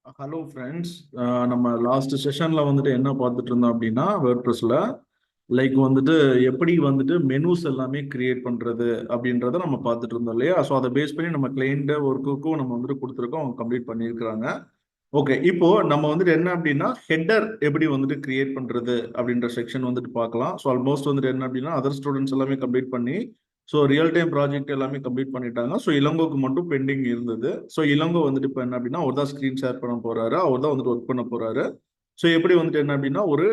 Hello friends. நம்ம last செஷன்ல வந்துட்டு என்ன பார்த்துட்டு இருந்தோம் அப்படின்னா வேர்ட்ப்ரெஸ்ல லைக் வந்துட்டு எப்படி வந்துட்டு மெனூஸ் எல்லாமே கிரியேட் பண்றது அப்படின்றத நம்ம பார்த்துட்டு இருந்தோம் இல்லையா? ஸோ அதை பேஸ் பண்ணி நம்ம கிளைண்ட் ஒர்க்குக்கும் நம்ம வந்துட்டு கொடுத்துருக்கோம், அவங்க கம்ப்ளீட் பண்ணியிருக்கிறாங்க. ஓகே, இப்போ நம்ம வந்துட்டு என்ன அப்படின்னா ஹெட்டர் எப்படி வந்துட்டு கிரியேட் பண்றது அப்படின்ற செக்ஷன் வந்துட்டு பார்க்கலாம். ஸோ ஆல்மோஸ்ட் வந்துட்டு என்ன அப்படின்னா அதர் ஸ்டூடெண்ட்ஸ் எல்லாமே கம்ப்ளீட் பண்ணி ஸோ ரியல் டைம் ப்ராஜெக்ட் எல்லாமே கம்ப்ளீட் பண்ணிட்டாங்க. ஸோ இளங்கோக்கு மட்டும் பெண்டிங் இருந்தது. ஸோ இளங்கோ வந்துட்டு இப்போ என்ன அப்படின்னா அவர் தான் ஸ்க்ரீன் ஷேர் பண்ண போறாரு, அவர் தான் வந்துட்டு ஒர்க் பண்ண போறாரு. ஸோ எப்படி வந்துட்டு என்ன அப்படின்னா ஒரு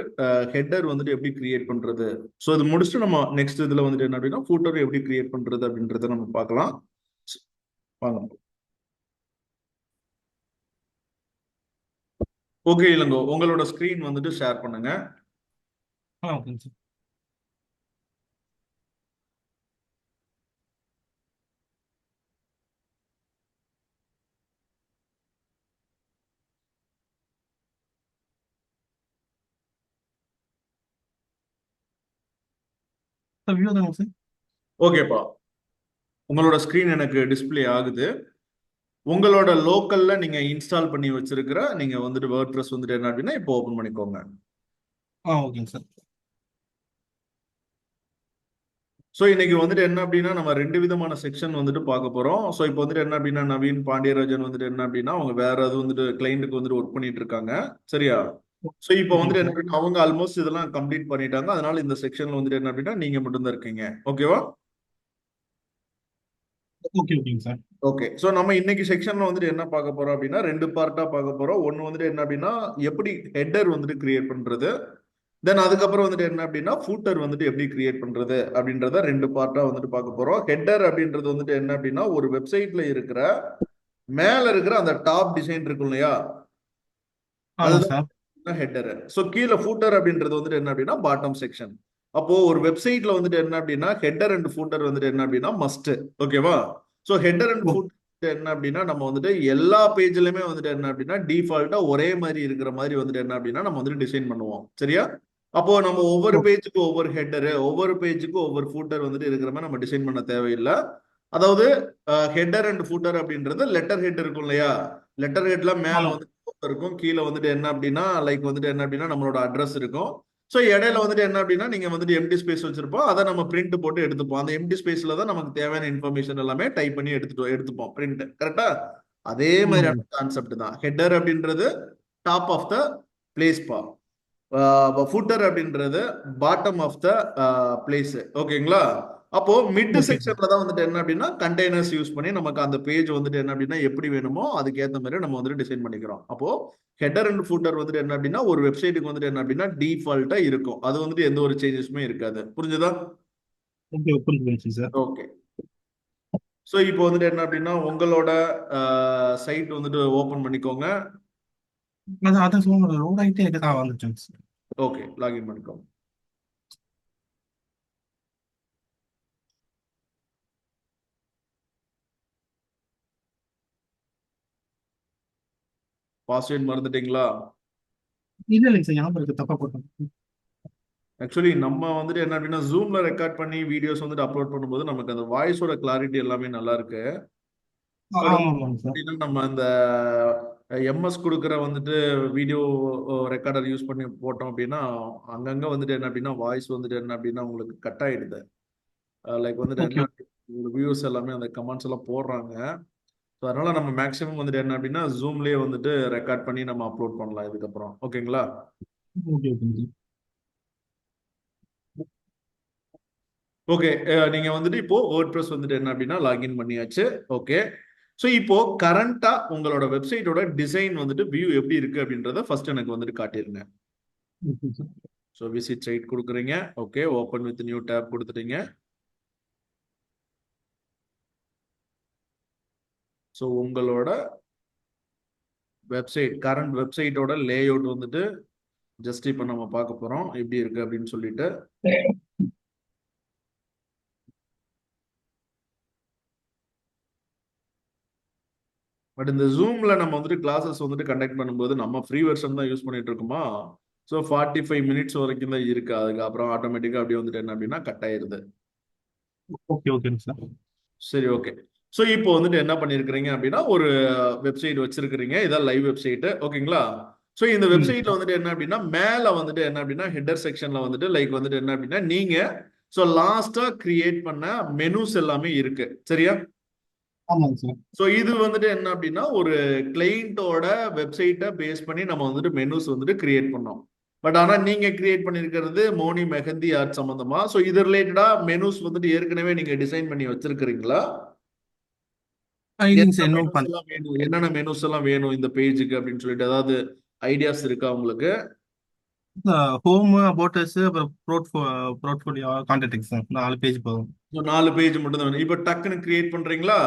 ஹெட்டர் வந்துட்டு எப்படி கிரியேட் பண்றது. ஸோ இது முடிச்சுட்டு நம்ம நெக்ஸ்ட் இதுல வந்துட்டு என்ன அப்படின்னா ஃபூட்டர் எப்படி கிரியேட் பண்றது அப்படின்றத நம்ம பார்க்கலாம். வாங்க. ஓகே இளங்கோ, உங்களோட ஸ்கிரீன் வந்துட்டு ஷேர் பண்ணுங்க. ஓகேங்க சார். சார் வியூ தாங்க சார். ஓகேப்பா, உங்களோட ஸ்கிரீன் எனக்கு டிஸ்ப்ளே ஆகுது. உங்களோட லோக்கல்ல நீங்க இன்ஸ்டால் பண்ணி வச்சிருக்கிற நீங்க வந்துட்டு வேர்ட்பிரஸ் வந்துட்டு என்ன அப்படின்னா இப்போ ஓபன் பண்ணிக்கோங்க. ஓகேங்க சார். ஸோ இன்னைக்கு வந்துட்டு என்ன அப்படின்னா நம்ம ரெண்டு விதமான செக்ஷன் வந்துட்டு பார்க்க போறோம். ஸோ இப்போ வந்துட்டு என்ன அப்படின்னா நவீன் பாண்டியராஜன் வந்துட்டு என்ன அப்படின்னா அவங்க வேற அது வந்துட்டு கிளைண்ட்டுக்கு வந்துட்டு ஒர்க் பண்ணிட்டு இருக்காங்க. சரியா? ஸோ இப்போ ஓகேங்க வந்துட்டு என்ன சார். அப்படின்னா அவங்க ஆல்மோஸ்ட் இதெல்லாம் கம்ப்ளீட் பண்ணிட்டாங்க. அதனால இந்த செக்ஷன்ல வந்துட்டு என்ன அப்படின்னா நீங்க மட்டும்தான் இருக்கீங்க. ஓகேவா? ஓகேங்க சார். ஓகே, ஸோ நம்ம இன்னைக்கு செக்ஷன்ல வந்துட்டு என்ன பார்க்க போறோம் அப்படின்னா ரெண்டு பார்ட்டா பார்க்க போறோம். ஒன்னு வந்துட்டு என்ன அப்படின்னா எப்படி ஹெட்டர் வந்துட்டு கிரியேட் பண்றது, தென் அதுக்கப்புறம் வந்துட்டு என்ன அப்படின்னா ஃபூட்டர் வந்துட்டு எப்படி கிரியேட் பண்றது அப்படின்றத ரெண்டு பார்ட்டா வந்துட்டு பார்க்க போறோம். ஹெட்டர் அப்படின்றது வந்துட்டு என்ன அப்படின்னா ஒரு வெப்சைட்ல இருக்கிற மேல இருக்கிற அந்த டாப் டிசைன் இருக்கும் இல்லையா, ஆமாங்க சார். அதுதான் ஹெட்டர். ஸோ கீழே ஃபூட்டர் அப்படின்றது வந்துட்டு என்ன அப்படின்னா பாட்டம் செக்ஷன். அப்போ ஒரு வெப்சைட்ல வந்துட்டு என்ன அப்படின்னா ஹெட்டர் அண்ட் ஃபூட்டர் வந்துட்டு என்ன அப்படின்னா மஸ்ட். ஓகேவா? ஸோ ஹெட்டர் அண்ட் ஓ ஃபூட்டர் என்ன அப்படின்னா நம்ம வந்துட்டு எல்லா பேஜ்லயுமே வந்துட்டு என்ன அப்படின்னா டிஃபால்ட்டா ஒரே மாதிரி இருக்கிற மாதிரி வந்துட்டு என்ன அப்படின்னா நம்ம வந்துட்டு டிசைன் பண்ணுவோம். சரியா? அப்போ நம்ம ஒவ்வொரு ஓ பேஜுக்கும் ஒவ்வொரு ஹெட்டரு, ஒவ்வொரு பேஜுக்கும் ஒவ்வொரு ஃபூட்டர் வந்துட்டு இருக்கிற மாதிரி நம்ம டிசைன் பண்ண தேவையில்லை. அதாவது ஹெட்டர் அண்ட் ஃபூட்டர் அப்படின்றது லெட்டர் ஹெட் இருக்கும் இல்லையா, லெட்டர் ஹெட்ல மேல ஆமாம். வந்து இருக்கும், கீழே வந்துட்டு என்ன அப்படின்னா லைக் வந்துட்டு என்ன அப்படின்னா நம்மளோட அட்ரஸ் இருக்கும். ஸோ இடையில வந்துட்டு என்ன அப்படின்னா நீங்க வந்துட்டு எம்டி ஸ்பேஸ் வச்சிருப்போம், அதை நம்ம பிரிண்ட் போட்டு எடுத்துப்போம். அந்த எம்டி ஸ்பேஸ்ல தான் நமக்கு தேவையான இன்ஃபர்மேஷன் எல்லாமே டைப் பண்ணி எடுத்துப்போம் பிரிண்ட். கரெக்டா? அதே ம். மாதிரியான கான்செப்ட் தான் ஹெட்டர் அப்படின்றது டாப் ஆஃப் த பிளேஸ் பா, ஃபுட்டர் அப்படின்றது பாட்டம் ஆஃப் த பிளேஸ். ஓகேங்களா? அப்போ மிட் ஓகே சார். செக்ஷன்ல தான் வந்துட்டு என்ன அப்படின்னா கண்டெய்னர்ஸ் யூஸ் பண்ணி நமக்கு அந்த பேஜ் வந்துட்டு என்ன அப்படின்னா எப்படி வேணுமோ அதுக்கு ஏத்த மாதிரி நம்ம வந்துட்டு டிசைன் பண்ணிக்கிறோம். அப்போ ஹெட்டர் அண்ட் ஃபுட்டர் வந்துட்டு என்ன அப்படின்னா ஒரு வெப்சைட்டுக்கு வந்துட்டு என்ன அப்படின்னா டிஃபால்ட்டா இருக்கும், அது வந்துட்டு எந்த ஒரு சேஞ்சஸுமே இருக்காது. புரிஞ்சுதா? ஓகே புரிஞ்சுச்சு சார். ஓகே, ஸோ இப்போ வந்துட்டு என்ன அப்படின்னா உங்களோட சைட் வந்துட்டு ஓபன் பண்ணிக்கோங்க. அதான் சொல்லுங்க, ரோட் ஆகிட்டே இருக்குது. வந்துச்சுங்க சார். ஓகே, லாகின் பண்ணிக்கோங்க. பாஸ்வேர்ட் மறந்துட்டீங்களா? இல்லை இல்லைங்க சார், ஞாபகம் இருக்கு, தப்பா போட்டோம். ஆக்சுவலி நம்ம வந்துட்டு என்ன அப்படின்னா ஜூம்ல ரெக்கார்ட் பண்ணி வீடியோஸ் வந்துட்டு அப்லோட் பண்ணும்போது நமக்கு அந்த வாய்ஸோட கிளாரிட்டி எல்லாமே நல்லா இருக்கு. பட் ஆமாங்க சார். அப்படின்னா நம்ம அந்த எம்எஸ் கொடுக்குற வந்துட்டு வீடியோ ரெக்கார்டர் யூஸ் பண்ணி போட்டோம் அப்படின்னா அங்கங்க வந்துட்டு என்ன அப்படின்னா வாய்ஸ் வந்துட்டு என்ன அப்படின்னா உங்களுக்கு கட் ஆயிடுது. லைக் வந்துட்டு ஓகே என்ன வியூஸ் எல்லாமே அந்த கமெண்ட்ஸ் எல்லாம் போடுறாங்க. ஸோ அதனால நம்ம மேக்ஸிமம் வந்துட்டு என்ன அப்படின்னா ஜூம்லயே வந்துட்டு ரெக்கார்ட் பண்ணி நம்ம அப்லோட் பண்ணலாம் இதுக்கப்புறம். ஓகேங்களா? ஓகே ஓகேங்க சார். ஓகே, நீங்க வந்துட்டு இப்போ வேர்ட்பிரஸ் வந்துட்டு என்ன அப்படின்னா லாகின் பண்ணியாச்சு. ஓகே, ஸோ இப்போ கரண்டா உங்களோட வெப்சைட்டோட டிசைன் வந்துட்டு வியூ எப்படி இருக்கு அப்படின்றத ஃபர்ஸ்ட் எனக்கு வந்துட்டு காட்டிருங்க. Okay sir. So visit site கொடுக்குறீங்க. Okay, open with new tab கொடுத்துட்டீங்க. ஸோ உங்களோட வெப்சைட் கரண்ட் வெப்சைட்டோட லேஅவுட் வந்துட்டு ஜஸ்ட் இப்போ நம்ம பார்க்க போறோம் எப்படி இருக்கு அப்படின்னு சொல்லிட்டு. பட் இந்த ஜூம்ல நம்ம வந்துட்டு கிளாஸஸ் வந்துட்டு கண்டக்ட் பண்ணும்போது நம்ம ஃப்ரீ வெர்ஷன் தான் யூஸ் பண்ணிட்டு இருக்கோமா. ஸோ 45 மினிட்ஸ் வரைக்கும் தான் இருக்கு, அதுக்கப்புறம் ஆட்டோமேட்டிக்கா அப்படியே வந்துட்டு என்ன அப்படின்னா கட் ஆயிருது. ஓகே ஓகேங்க சார். சரி, ஓகே. ஸோ இப்போ வந்துட்டு என்ன பண்ணிருக்கிறீங்க அப்படின்னா ஒரு வெப்சைட் வச்சிருக்கிறீங்க, இதான் லைவ் வெப்சைட், ஓகேங்களா? ஸோ இந்த வெப்சைட்ல வந்துட்டு என்ன அப்படின்னா மேல வந்துட்டு என்ன அப்படின்னா ஹெட்டர் செக்ஷன்ல வந்துட்டு லைக் வந்துட்டு என்ன அப்படின்னா நீங்க ஸோ லாஸ்டா கிரியேட் பண்ண மெனுஸ் எல்லாமே இருக்கு, சரியா? ஆமாங்க சார். ஸோ இது வந்துட்டு என்ன அப்படின்னா ஒரு கிளையண்டோட வெப்சைட்டை பேஸ் பண்ணி நம்ம வந்துட்டு மெனுஸ் வந்துட்டு கிரியேட் பண்ணோம். பட் ஆனா நீங்க கிரியேட் பண்ணிருக்கிறது மோனி மெஹந்தி ஆர்ட் சம்பந்தமா. ஸோ இது ரிலேட்டடா மெனுஸ் வந்துட்டு ஏற்கனவே நீங்க டிசைன் பண்ணி வச்சிருக்கிறீங்களா? இல்லைங்க என்ன சார், இன்னும் மெனுஸ் எல்லாம் வேணும், என்னென்ன மெனுஸ் எல்லாம் வேணும் இந்த பேஜுக்கு அப்படின்னு சொல்லிட்டு ஏதாவது ஐடியாஸ் இருக்கா உங்களுக்கு? ஹோம், அபோட்டஸ், அப்புறம் போர்ட்ஃபோலியோ, கான்டாக்ட் சார், 4 பேஜ் போதும். ஸோ 4 பேஜ் மட்டும் தான் வேணும். இப்போ டக்குன்னு கிரியேட் பண்றீங்களா?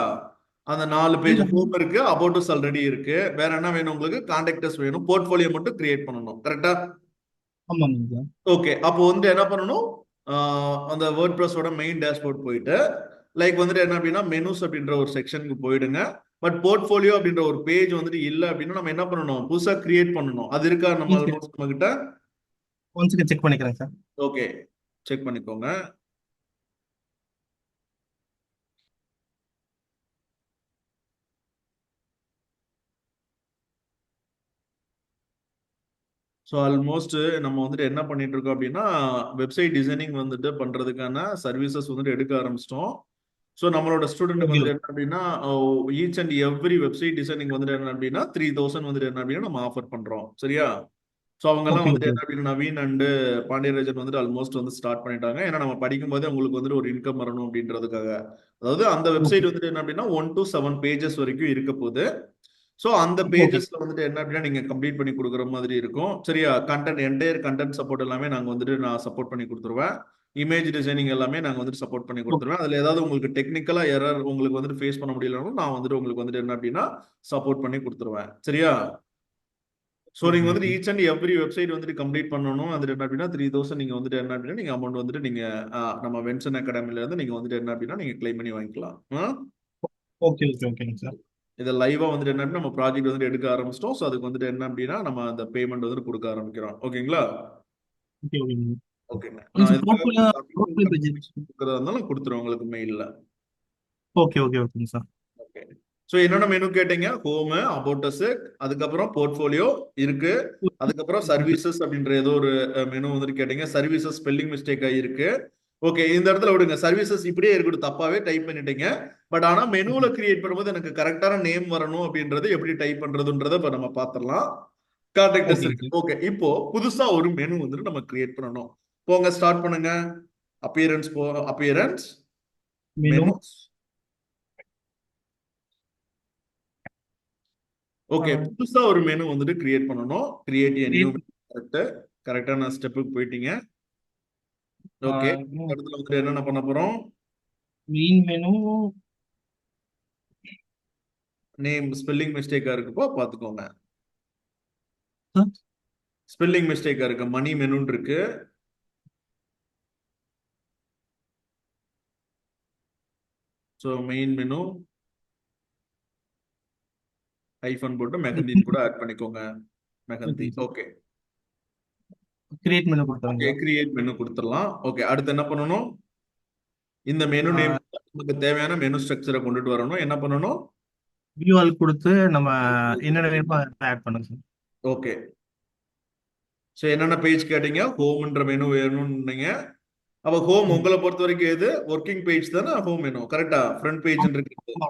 அந்த 4 பேஜ் இல்ல, ஹோம் இருக்கு, அபவுட் ஆல்ரெடி இருக்கு. வேற என்ன வேணும் உங்களுக்கு? கான்டாக்டர்ஸ் வேணும், போர்ட்ஃபோலியோ மட்டும் கிரியேட் பண்ணணும், கரெக்டா? ஆமாங்க சார். ஓகே, அப்போ வந்து என்ன பண்ணணும்? அந்த வேர்ட் ப்ரெஸோட மெயின் டேஷ்போர்ட் போயிட்டு லைக் வந்துட்டு என்ன அப்படின்னா மெனுஸ் அப்படின்ற ஒரு செக்ஷனுக்கு போயிடுங்க. பட் போர்ட்ஃபோலியோ அப்படின்ற ஒரு பேஜ் வந்துட்டு இல்லை அப்படின்னா நம்ம என்ன பண்ணணும்? புதுசா கிரியேட் பண்ணணும். அது இருக்கா நம்ம கிட்ட? ஒன்ஸ் செக் பண்ணிக்கிறேன் சார். ஓகே, செக் பண்ணிக்கோங்க. ஸோ ஆல்மோஸ்ட் நம்ம வந்துட்டு என்ன பண்ணிட்டு இருக்கோம் அப்படின்னா வெப்சைட் டிசைனிங் வந்துட்டு பண்றதுக்கான சர்வீசஸ் வந்துட்டு எடுக்க ஆரம்பிச்சிட்டோம். ஸோ நம்மளோட ஸ்டூடெண்ட்டுக்கு ஓகே, வந்துட்டு என்ன அப்படின்னா each and every website designing வந்துட்டு என்ன அப்படின்னா 3000 வந்துட்டு என்ன அப்படின்னா நம்ம ஆஃபர் பண்றோம், சரியா? ஸோ அவங்கெல்லாம் ஓகே, வந்துட்டு ஓகே. என்ன அப்படின்னா நவீன் அண்டு பாண்டியராஜன் வந்துட்டு ஆல்மோஸ்ட் வந்து ஸ்டார்ட் பண்ணிட்டாங்க. ஏன்னா நம்ம படிக்கும் போதே உங்களுக்கு வந்துட்டு ஒரு இன்கம் வரணும் அப்படின்றதுக்காக. அதாவது அந்த ஓகே, வெப்சைட் வந்துட்டு என்ன அப்படின்னா 1 to 7 பேஜஸ் வரைக்கும் இருக்க போகுது. ஸோ அந்த ஓகே. பேஜஸ்ல வந்துட்டு என்ன அப்படின்னா நீங்க கம்ப்ளீட் பண்ணி கொடுக்குற மாதிரி இருக்கும், சரியா? கண்டென்ட் என்டையர் கண்டென்ட் சப்போர்ட் எல்லாமே நாங்க வந்துட்டு நான் சப்போர்ட் பண்ணி கொடுத்துருவேன். இமேஜ் டிசைனிங் எல்லாமே நாங்க வந்துட்டு சப்போர்ட் பண்ணி ஓகே, கொடுத்துருவேன். அதுல ஏதாவது உங்களுக்கு டெக்னிக்கலா எரர் உங்களுக்கு வந்துட்டு ஃபேஸ் பண்ண முடியலனாலும் நான் வந்துட்டு உங்களுக்கு வந்துட்டு என்ன அப்படின்னா சப்போர்ட் பண்ணி கொடுத்துருவேன், சரியா? ஸோ நீங்க வந்துட்டு okay. Each and every website வந்துட்டு கம்ப்ளீட் பண்ணணும். அது என்ன அப்படின்னா 3000 நீங்க வந்துட்டு என்ன அப்படின்னா நீங்க அமௌண்ட் வந்துட்டு நீங்க நம்ம வென்சன் அகாடமில இருந்து நீங்க வந்துட்டு என்ன அப்படின்னா நீங்க கிளைம் பண்ணி வாங்கிக்கலாம். ஓகே, ஓகே, ஓகேங்க சார். இதை லைவா வந்துட்டு என்ன அப்படின்னா நம்ம ப்ராஜெக்ட் வந்துட்டு எடுக்க ஆரம்பிச்சிட்டோம். ஸோ அதுக்கு வந்துட்டு என்ன அப்படின்னா நம்ம அந்த பேமெண்ட் வந்துட்டு கொடுக்க ஆரம்பிக்கிறோம், ஓகேங்களா? ஓகே, ஓகேங்க. ஓகேங்க, ஒன்ஸ் நான் இதுக்காக போர்ட்ஃபோலியோ போர்ட்ஃபோலியோ பேஜ். கன்ஃபர்மேஷன் கொடுக்கறதா இருந்தாலும் கொடுத்துருவேன் உங்களுக்கு மெயில்ல. ஓகே, ஓகே, ஓகேங்க சார். ஓகே, ஸோ என்னென்ன மெனு கேட்டீங்க? ஹோம், அபவுட்டஸ், அதுக்கப்புறம் போர்ட்ஃபோலியோ இருக்கு, அதுக்கப்புறம் சர்வீசஸ் அப்படின்ற ஏதோ ஒரு மெனு வந்துட்டு கேட்டீங்க. சர்வீசஸ் ஸ்பெல்லிங் மிஸ்டேக் ஆகிருக்கு. ஓகே, இந்த இடத்துல விடுங்க, சர்வீசஸ் இப்படியே இருக்கட்டும், தப்பாவே டைப் பண்ணிட்டீங்க. பட் ஆனா மெனுல கிரியேட் பண்ணும்போது எனக்கு கரெக்டான நேம் வரணும் அப்படின்றது எப்படி டைப் பண்றதுன்றத இப்ப நம்ம பார்த்துடலாம். கான்டாக்டர்ஸ் ஓகேங்க இருக்கு. சார். ஓகே, இப்போ புதுசா ஒரு மெனு வந்துட்டு நம்ம கிரியேட் பண்ணணும். போங்க, ஸ்டார்ட் பண்ணுங்க. Appearance appearance menu. Menu. Okay, புதுசா ஒரு மெனு வந்துட்டு கிரியேட் பண்ணணும். Create a new menu. Correct, கரெக்டான ஸ்டெப்புக்கு போயிட்டீங்க. ஓகே, இடத்துல வந்துட்டு என்னென்ன பண்ண போறோம்? Main menu. நேம் ஸ்பெல்லிங் மிஸ்டேக்கா இருக்குப்போ பாத்துக்கோங்க. சார். ஸ்பெல்லிங் மிஸ்டேக்கா இருக்கு. மணி மெனுன்னு இருக்கு. ஸோ மெயின் மெனு ஐஃபன் போட்டு மெஹந்தின்னு கூட ஆட் பண்ணிக்கோங்க. மெஹந்தி. ஓகேங்க sir. Okay, create menu okay, கொடுத்துருங்க கிரியேட் மெனு கொடுத்துடலாம். ஓகே, அடுத்து என்ன பண்ணணும்? இந்த மெனு நேம் சார். நமக்கு தேவையான மெனு ஸ்ட்ரக்சரை கொண்டுட்டு வரணும். என்ன பண்ணணும்? வியூ ஆல் கொடுத்து நம்ம என்னென்ன வேணுமோ அதை ஆட் பண்ணுங்க சார். ஓகே, ஸோ என்னென்ன பேஜ் கேட்டீங்க? ஹோம்ன்ற மெனு வேணும்னீங்க. அப்ப ஹோம் ம். உங்களை பொறுத்த வரைக்கும் எது? ஒர்க்கிங் பேஜ் தானே ஹோம் மெனு, கரெக்டா? ஃப்ரண்ட் பேஜ் இருக்கு. ஆமா.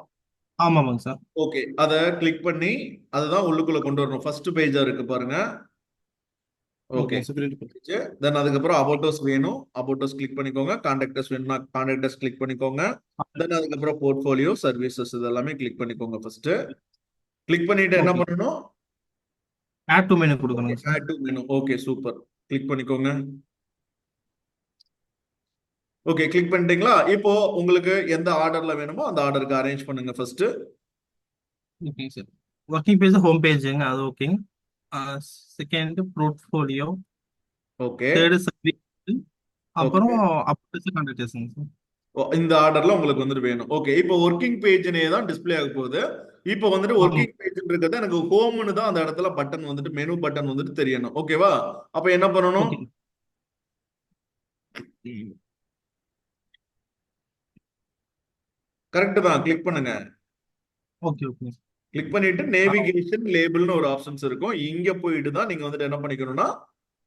ஆமாங்க சார். ஓகே, அதை கிளிக் பண்ணி அதுதான் உள்ளுக்குள்ள கொண்டு வரணும். ஃபர்ஸ்ட் பேஜா இருக்கு பாருங்க. Okay, okay sir. தென் அதுக்கப்புறம் அபோட்டோஸ் வேணும். அபோட்டோஸ் கிளிக் பண்ணிக்கோங்க. கான்டாக்டர்ஸ் வேணும்னா கான்டாக்டர்ஸ் கிளிக் பண்ணிக்கோங்க. தென் அதுக்கப்புறம் போர்ட்ஃபோலியோ, சர்வீசஸ் இதெல்லாமே கிளிக் பண்ணிக்கோங்க. ஃபர்ஸ்ட் கிளிக் பண்ணிட்டு என்ன ஓகே. பண்ணணும்? ஆட் டு மெனு ஓகே, கொடுக்கணுங்க sir. Add to menu. Okay, super. Click பண்ணிக்கோங்க. ஓகே, கிளிக் பண்ணிட்டீங்களா? இப்போ உங்களுக்கு எந்த ஆர்டர்ல வேணுமோ அந்த ஆர்டருக்கு அரேஞ்ச் பண்ணுங்க ஃபர்ஸ்ட். ஓகேங்க சார். ஒர்க்கிங் பேஜ் ஹோம் பேஜுங்க, அது ஓகேங்க. Second portfolio. Okay, third service. அப்புறம் ஓகே, அப்டேஸ் கான்டாக்டர்ஸுங்க சார். இந்த ஆர்டர்ல உங்களுக்கு வந்துட்டு வேணும். ஓகே, இப்போ ஒர்க்கிங் பேஜ்னே தான் டிஸ்ப்ளே ஆக போகுது. இப்போ வந்துட்டு ஆமாம். ஒர்க்கிங் பேஜ் இருக்கிறது எனக்கு ஹோம்னு தான் அந்த இடத்துல பட்டன் வந்துட்டு மெனு பட்டன் வந்துட்டு தெரியணும். ஓகேவா? அப்ப என்ன பண்ணணும்? ஓகே. கரெக்ட் தான், கிளிக் பண்ணுங்க. ஓகே ஓகே கிளிக் பண்ணிட்டு நேவிகேஷன் லேபிள்னு ஒரு ஆப்ஷன்ஸ் இருக்கும். இங்க போயிட்டு தான் நீங்க வந்துட்டு என்ன பண்ணிக்கணும்னா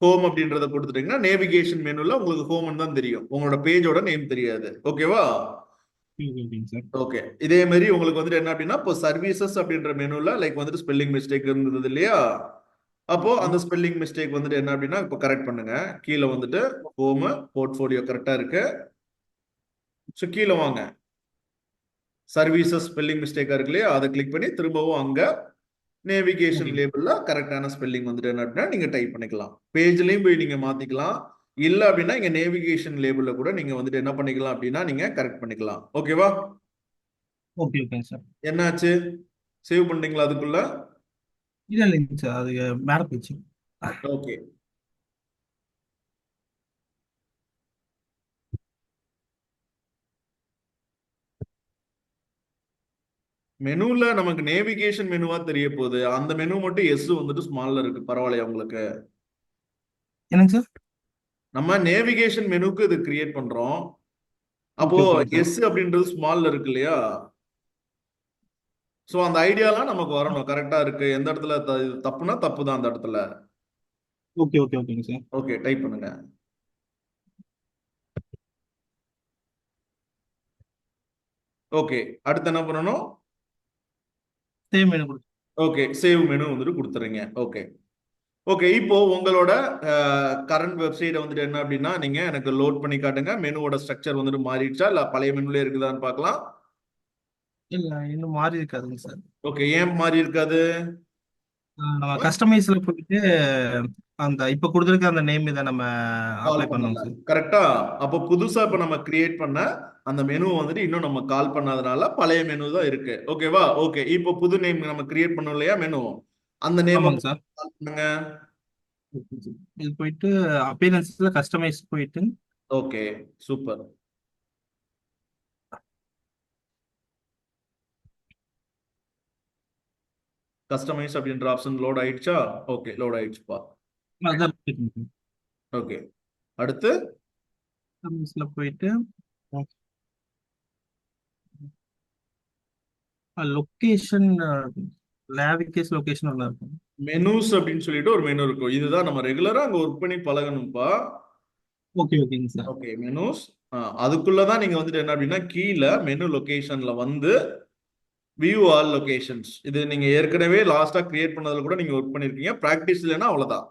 ஹோம் அப்படின்றத கொடுத்துட்டீங்கன்னா நேவிகேஷன் மெனுல உங்களுக்கு ஹோம்னு தான் தெரியும், உங்களோட பேஜோட நேம் தெரியாது. ஓகேவா? ஓகேங்க சார். ஓகே, இதே மாதிரி உங்களுக்கு வந்துட்டு என்ன அப்படின்னா இப்போ சர்வீசஸ் அப்படின்ற மெனுல லைக் வந்துட்டு ஸ்பெல்லிங் மிஸ்டேக் இருந்தது இல்லையா? அப்போ அந்த ஸ்பெல்லிங் மிஸ்டேக் வந்துட்டு என்ன அப்படின்னா இப்போ கரெக்ட் பண்ணுங்க. கீழே வந்துட்டு ஹோம் போர்ட்ஃபோலியோ கரெக்டா இருக்கு. ஸோ கீழே வாங்க, சர்வீசஸ் ஸ்பெல்லிங் மிஸ்டேக்கா இருக்கு இல்லையா, அதை கிளிக் பண்ணி திரும்பவும் அங்க நேவிகேஷன் ஓகே லேபிள்ல கரெக்டான ஸ்பெல்லிங் வந்துட்டு என்ன அப்படின்னா நீங்க டைப் பண்ணிக்கலாம். பேஜ்லயும் போய் நீங்க மாத்திக்கலாம். இல்ல அப்படின்னா இங்க நேவிகேஷன் லேபிள்ல கூட நீங்க வந்துட்டு என்ன பண்ணிக்கலாம் அப்படின்னா நீங்க கரெக்ட் பண்ணிக்கலாம். ஓகேவா? ஓகே ஓகேங்க சார். என்னாச்சு, சேவ் பண்ணிட்டீங்களா அதுக்குள்ள? இல்ல இல்லைங்க சார், அது மேல போயிடுச்சு. ஓகே, மெனுல நமக்கு நேவிகேஷன் மெனுவா தெரிய போகுது. அந்த மெனு மட்டும் எஸ் வந்துட்டு ஸ்மால்ல இருக்கு, பரவாயில்லையா உங்களுக்கு? என்னங்க சார்? நம்ம நேவிகேஷன் மெனுக்கு இது கிரியேட் பண்றோம். அப்போ ஓகே ஓகேங்க சார். எஸ் அப்படின்றது ஸ்மால்ல இருக்கு இல்லையா? சோ அந்த ஐடியாலாம் நமக்கு வரணும், கரெக்டா இருக்கு. எந்த இடத்துல தப்புனா தப்பு தான் அந்த இடத்துல. ஓகே ஓகே ஓகேங்க சார். ஓகே, டைப் பண்ணுங்க. ஓகே, அடுத்து என்ன பண்ணணும்? சேம் மெனு கொடுத்து. ஓகே, சேவ் மெனு வந்துட்டு கொடுத்துறீங்க. ஓகே ஓகே, இப்போ உங்களோட கரண்ட் வெப்சைட் வந்துட்டு என்ன அப்படின்னா நீங்க எனக்கு லோட் பண்ணி காட்டுங்க. மெனுவோட ஸ்ட்ரக்சர் வந்துட்டு மாறிடுச்சா இல்ல பழைய மெனுலே இருக்குதான்னு பார்க்கலாம். இல்ல இன்னும் மாறி இருக்காதுங்க சார். ஓகே, ஏன் மாறி இருக்காது? நம்ம கஸ்டமைஸ்ல போயிட்டு அந்த இப்ப கொடுத்துருக்க அந்த நேம் இதை நம்ம கால் அப்ளை பண்ணோம் பண்ணல, சார். கரெக்டா? அப்போ புதுசா இப்ப நம்ம கிரியேட் பண்ண அந்த மெனு வந்துட்டு இன்னும் நம்ம கால் பண்ணாதனால பழைய மெனு தான் இருக்கு. ஓகேவா? ஓகே, இப்போ புது நேம் நம்ம கிரியேட் பண்ணோம் இல்லையா மெனு, அந்த நேம் ஆமாங்க சார். கால் பண்ணுங்க. இது போயிட்டு அப்பியரன்ஸ்ல கஸ்டமைஸ் போயிட்டு ஓகே, சூப்பர். கஸ்டமைஸ் அப்படின்ற ஆப்ஷன் லோட் ஆயிடுச்சா? ஓகே, லோட் ஆயிடுச்சுப்பா. அதான் ஓகே, அடுத்து கஸ்டமைஸ்ல போயிட்டு லொகேஷன் நேவிகேஷன் லொகேஷன் ஒன்று இருக்கும். மெனுஸ் அப்படின்னு சொல்லிட்டு ஒரு மெனு இருக்கும். இதுதான் நம்ம ரெகுலரா அங்க ஒர்க் பண்ணி பழகணும்ப்பா. ஓகே ஓகேங்க சார். Okay, menus. அதுக்குள்ளதான் நீங்க வந்துட்டு என்ன அப்படின்னா கீழே மெனு லொகேஷன்ல வந்து வியூ ஆல் லொகேஷன்ஸ், இது நீங்க ஏற்கனவே லாஸ்டா கிரியேட் பண்ணதுல கூட நீங்க ஒர்க் பண்ணிருக்கீங்க. பிராக்டிஸ் இல்லைன்னா அவ்வளவுதான்.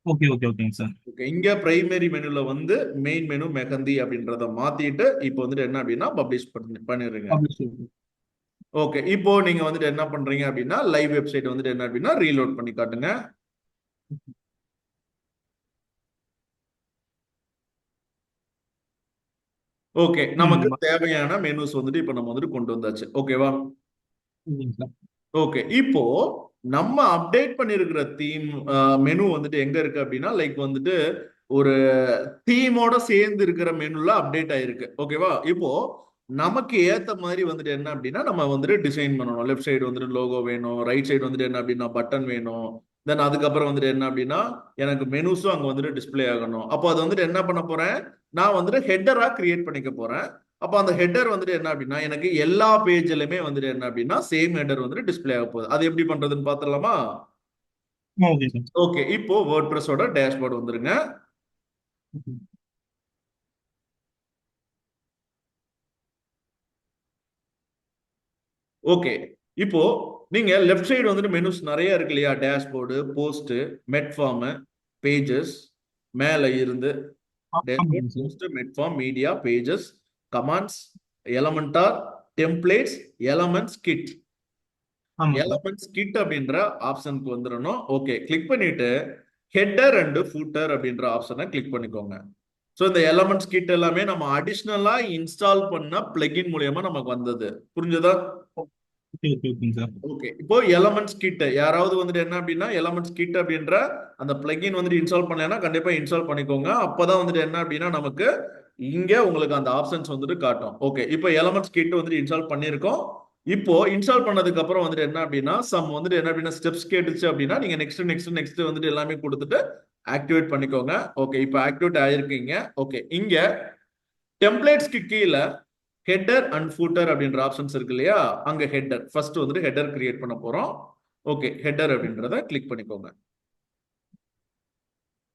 ஓகே ஓகே ஓகேங்க சார். ஓகே, இங்க பிரைமரி மெனுல வந்து மெயின் மெனு மெஹந்தி அப்படின்றத மாத்திட்டு இப்போ வந்துட்டு என்ன அப்படின்னா பப்ளிஷ் பண்ணிடுறீங்க. பப்ளிஷ். ஓகே, இப்போ நீங்க வந்துட்டு என்ன பண்றீங்க அப்படின்னா லைவ் வெப்சைட் வந்துட்டு என்ன அப்படின்னா ரீலோட் பண்ணி காட்டுங்க. ஓகே, நமக்கு தேவையான மெனுஸ் வந்துட்டு இப்போ நம்ம வந்துட்டு கொண்டு வந்தாச்சு. ஓகேவா? ஓகே, இப்போ நம்ம அப்டேட் பண்ணிருக்கிற தீம் மெனு வந்துட்டு எங்க இருக்கு அப்படின்னா லைக் வந்துட்டு ஒரு தீமோட சேர்ந்து இருக்கிற மெனுல அப்டேட் ஆயிருக்கு. ஓகேவா? இப்போ நமக்கு ஏத்த மாதிரி வந்துட்டு என்ன அப்படின்னா நம்ம வந்துட்டு டிசைன் பண்ணணும். லெஃப்ட் சைடு வந்துட்டு லோகோ வேணும், ரைட் சைடு வந்துட்டு என்ன அப்படின்னா பட்டன் வேணும். தென் அதுக்கப்புறம் வந்துட்டு என்ன அப்படின்னா எனக்கு மெனுஸும் அங்க வந்துட்டு டிஸ்ப்ளே ஆகணும். அப்போ அது வந்துட்டு என்ன பண்ண போறேன், நான் வந்துட்டு ஹெட்டரா கிரியேட் பண்ணிக்க போறேன். அப்ப அந்த ஹெட்டர் வந்துட்டு என்ன அப்படின்னா எனக்கு எல்லா பேஜ்லயுமே வந்துட்டு என்ன அப்படின்னா சேம் ஹெட்டர் வந்துட்டு டிஸ்ப்ளே ஆக போகுது. அது எப்படி பண்றதுன்னு பாத்துடலாமா? Okay sir. ஓகே, இப்போ வேர்ட்பிரஸோட டேஷ்போர்ட் வந்துருங்க. ஓகே, இப்போ நீங்க லெஃப்ட் சைடு வந்துட்டு மெனுஸ் நிறைய இருக்கு இல்லையா? டேஷ்போர்டு, போஸ்ட், மெட்ஃபார்ம், பேஜஸ், மேல இருந்து dashboard, posts, MetForm, media, pages, comments, Elementor, templates, elements, kit. Elements kit அப்படின்ற ஆப்ஷனுக்கு வந்துடணும். ஓகே, கிளிக் பண்ணிட்டு ஹெட்டர் அண்ட் ஃபூட்டர் அப்படின்ற ஆப்ஷனை கிளிக் பண்ணிக்கோங்க. ஸோ இந்த எலமெண்ட்ஸ் கிட் எல்லாமே நம்ம அடிஷ்னலா இன்ஸ்டால் பண்ண பிளகின் மூலியமா நமக்கு வந்தது. புரிஞ்சதா? ஓகே, இப்போ எலமெண்ட்ஸ் கிட் யாராவது வந்துட்டு என்ன அப்படின்னா எலமெண்ட்ஸ் கிட் அப்படின்ற அந்த பிளகின் வந்துட்டு இன்ஸ்டால் பண்ணலன்னா கண்டிப்பா இன்ஸ்டால் பண்ணிக்கோங்க. அப்பதான் வந்துட்டு என்ன அப்படின்னா நமக்கு இங்க உங்களுக்கு அந்த ஆப்ஷன்ஸ் வந்துட்டு காட்டும். ஓகே, இப்போ எலமெண்ட்ஸ் கிட் வந்துட்டு இன்ஸ்டால் பண்ணிருக்கோம். இப்போ இன்ஸ்டால் பண்ணதுக்கு அப்புறம் வந்துட்டு என்ன அப்படின்னா சம் வந்துட்டு என்ன அப்படின்னா ஸ்டெப்ஸ் கேட்டுச்சு அப்படின்னா நீங்க நெக்ஸ்ட் நெக்ஸ்ட் நெக்ஸ்ட் வந்துட்டு எல்லாமே கொடுத்துட்டு ஆக்டிவேட் பண்ணிக்கோங்க. ஓகே, இப்போ ஆக்டிவேட் ஆயிருக்கீங்க. ஓகே, இங்க டெம்ப்ளேட்ஸ்க்கு கீழே ஹெட்டர் அண்ட் ஃபூட்டர் அப்படின்ற ஆப்ஷன்ஸ் இருக்கு இல்லையா, அங்க ஹெட்டர் ஃபர்ஸ்ட் வந்துட்டு ஹெட்டர் கிரியேட் பண்ண போறோம். ஓகே, ஹெட்டர் அப்படின்றத கிளிக் பண்ணிக்கோங்க.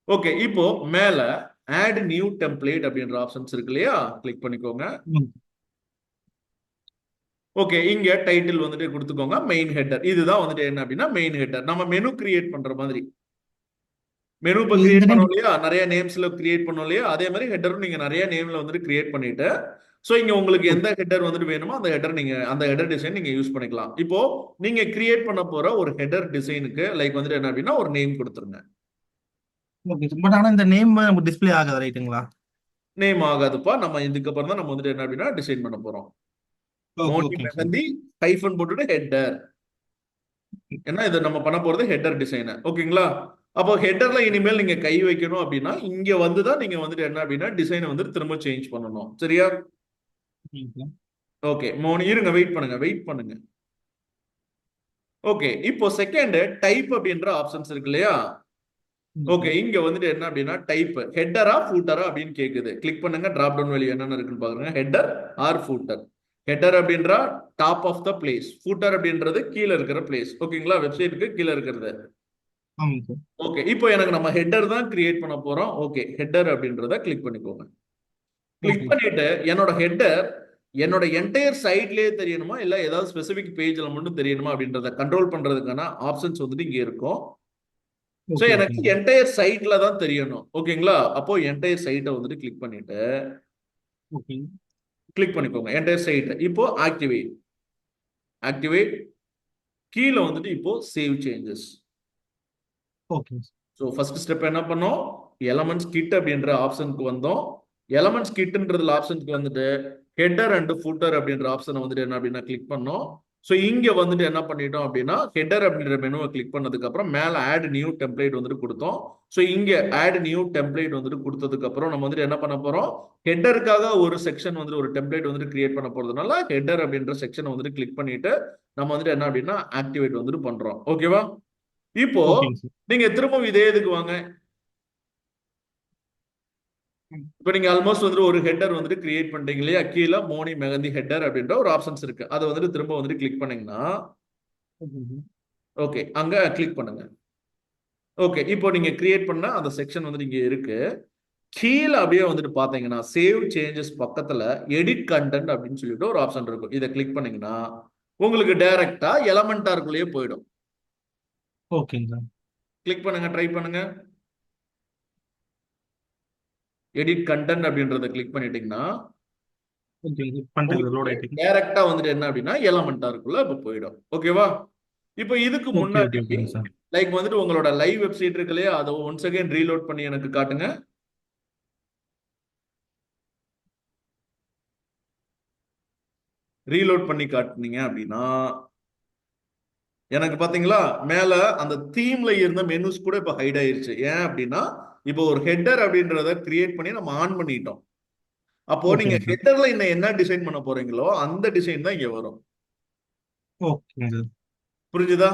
ஓகே, இப்போ மேல ஆட் நியூ டெம்ப்ளேட் அப்படின்ற ஆப்ஷன்ஸ் இருக்கு இல்லையா, கிளிக் பண்ணிக்கோங்க. ஓகே, இங்க டைட்டில் வந்துட்டு கொடுத்துக்கோங்க மெயின் ஹெட்டர். இதுதான் வந்துட்டு என்ன அப்படின்னா மெயின் ஹெட்டர். நம்ம மெனு கிரியேட் பண்ற மாதிரி மெனு இப்ப இந்த கிரியேட் நேம் பண்ணோம் இல்லையா, நிறைய நேம்ஸ்ல கிரியேட் பண்ணோம் இல்லையா, அதே மாதிரி ஹெட்டரும் நீங்க நிறைய நேம்ல வந்துட்டு கிரியேட் பண்ணிட்டு, சோ இங்க உங்களுக்கு எந்த ஹெட்டர் வந்துட்டு வேணுமோ அந்த ஹெட்டர் நீங்க அந்த ஹெட்டர் டிசைன் நீங்க யூஸ் பண்ணிக்கலாம். இப்போ நீங்க கிரியேட் பண்ண போற ஒரு ஹெட்டர் டிசைனுக்கு லைக் வந்துட்டு என்ன அப்படின்னா ஒரு நேம் கொடுத்துருங்க. ஓகே. பட் ஆனா இந்த நேம் டிஸ்ப்ளே ஆகாது ரைட்டுங்களா? நேம் ஆகாதுப்பா, நம்ம இதுக்கப்புறம் தான் நம்ம வந்துட்டு என்ன அப்படின்னா டிசைன் பண்ண போறோம். ஓகே மோனி ஓகேங்க சார். மெஹந்தி ஹைஃபன் போட்டுட்டு ஹெட்டர், ஏன்னா இது நம்ம பண்ண போறது ஹெட்டர் டிசைன். ஓகேங்களா? அப்போ ஹெட்டர்ல இனிமேல் நீங்க கை வைக்கணும் அப்படின்னா இங்க வந்து தான் நீங்க வந்துட்டு என்ன அப்படின்னா டிசைனை வந்துட்டு திரும்ப சேஞ்ச் பண்ணணும். சரியா? ஓகே, மோனி இருங்க, வெயிட் பண்ணுங்க, வெயிட் பண்ணுங்க. ஓகே, இப்போ செகண்ட் டைப் அப்படின்ற ஆப்ஷன்ஸ் இருக்கு இல்லையா. ஓகே, இங்க வந்துட்டு என்ன அப்படின்னா டைப் ஹெட்டரா ஃபூட்டரா அப்படின்னு கேக்குது. கிளிக் பண்ணுங்க, டிராப் டவுன் வேல்யூ என்னென்ன இருக்குன்னு பாருங்க. Header or footer. ஹெட்டர் அப்படின்றா top of the place, footer அப்படின்றது கீழே இருக்கிற பிளேஸ். ஓகேங்களா, வெப்சைட்டுக்கு கீழே இருக்கிறது. ஆமாங்க சார். ஓகே, இப்போ எனக்கு நம்ம ஹெட்டர் தான் கிரியேட் பண்ண போறோம். ஓகே, ஹெட்டர் அப்படின்றத கிளிக் பண்ணிக்கோங்க. Click okay. பண்ணிட்டு என்னோட ஹெட்டர் என்னோட என்டையர் சைட்லயே தெரியணுமா இல்ல ஏதாவது ஸ்பெசிபிக் பேஜ்ல மட்டும் தெரியணுமா அப்படின்றத கண்ட்ரோல் பண்றதுக்கான ஆப்ஷன்ஸ் வந்துட்டு இங்க இருக்கும். சோ ஓகே எனக்கு ஓகேங்க சார். என்டையர் சைட்ல தான் தெரியணும். ஓகேங்களா, அப்போ என்டையர் சைட்டை வந்துட்டு கிளிக் பண்ணிட்டு ஓகே. கிளிக் பண்ணிக்கோங்க என்டையர் சைட். இப்போ ஆக்டிவேட் ஆக்டிவேட் கீழே வந்துட்டு இப்போ save changes. Okay. So first step என்ன பண்ணோம், எலமெண்ட்ஸ் கிட் அப்படின்ற ஆப்ஷனுக்கு வந்தோம். எலமெண்ட்ஸ் கிட்ன்றதுல ஆப்ஷனுக்கு வந்துட்டு ஹெட்டர் அண்ட் ஃபூட்டர் அப்படின்ற ஆப்ஷனை வந்துட்டு என்ன அப்படின்னா கிளிக் பண்ணோம். ஸோ இங்க வந்துட்டு என்ன பண்ணிட்டோம் அப்படின்னா ஹெட்டர் அப்படின்ற மெனுவை கிளிக் பண்ணதுக்கு அப்புறம் மேல ஆட் நியூ டெம்ப்ளேட் வந்துட்டு கொடுத்தோம். ஸோ இங்க ஆட் நியூ டெம்ப்ளேட் வந்துட்டு கொடுத்ததுக்கு அப்புறம் நம்ம வந்துட்டு என்ன பண்ண போறோம், ஹெட்டருக்காக ஒரு செக்ஷன் வந்துட்டு ஒரு டெம்ப்ளேட் வந்துட்டு கிரியேட் பண்ண போறதுனால ஹெட்டர் அப்படின்ற செக்ஷனை வந்துட்டு கிளிக் பண்ணிட்டு நம்ம வந்துட்டு என்ன அப்படின்னா ஆக்டிவேட் வந்துட்டு பண்றோம். ஓகேவா? இப்போ ஓகேங்க சார். நீங்க திரும்பவும் இதே இதுக்கு வாங்க. இப்போ நீங்க ஆல்மோஸ்ட் வந்துட்டு ஒரு ஹெட்டர் வந்துட்டு கிரியேட் பண்ணிட்டீங்க இல்லையா, கீழே மோனி மெஹந்தி ஹெட்டர் அப்படின்ற ஒரு ஆப்ஷன்ஸ் இருக்கு. அதை வந்துட்டு திரும்ப வந்துட்டு கிளிக் பண்ணீங்கன்னா ஓகே, அங்க கிளிக் பண்ணுங்க. ஓகே, இப்போ நீங்க கிரியேட் பண்ண அந்த செக்ஷன் வந்துட்டு இங்க இருக்கு. கீழே அப்படியே வந்துட்டு பாத்தீங்கன்னா சேவ் சேஞ்சஸ் பக்கத்துல எடிட் கண்டென்ட் அப்படின்னு சொல்லிட்டு ஒரு ஆப்ஷன் இருக்கும். இதை கிளிக் பண்ணீங்கன்னா உங்களுக்கு டைரக்டா எலமெண்டாருக்குள்ளேயே போயிடும். ஓகேங்க சார். கிளிக் பண்ணுங்க, ட்ரை பண்ணுங்க. எடிட் கண்டென்ட் அப்படின்றத கிளிக் பண்ணிட்டீங்கன்னா ஓகேங்க சார். பண்ணிட்டு லோட் ஆயிட்டு. டைரக்டா வந்துட்டு என்ன அப்படின்னா எலமெண்டாருக்குள்ள இப்ப போயிடும். ஓகேவா? இப்போ இதுக்கு ஓகே முன்னாடி ஓகே ஓகேங்க சார். லைக் வந்துட்டு உங்களோட லைவ் வெப்சைட் இருக்கு இல்லையா, அதை ஒன்ஸ் அகைன் ரீலோட் பண்ணி எனக்கு காட்டுங்க. ரீலோட் பண்ணி காட்டுனீங்க அப்படின்னா எனக்கு பாத்தீங்களா மேல அந்த தீம்ல இருந்த மெனுஸ் கூட இப்ப ஹைட் ஆயிருச்சு. ஏன் அப்படின்னா இப்போ ஒரு ஹெட்டர் அப்படின்றத கிரியேட் பண்ணி நம்ம ஆன் பண்ணிட்டோம். அப்போ நீங்க ஓகேங்க சார். ஹெட்டர்ல இன்னும் என்ன டிசைன் பண்ண போறீங்களோ அந்த டிசைன் தான் இங்க வரும். ஓகேங்க சார். புரிஞ்சுதா?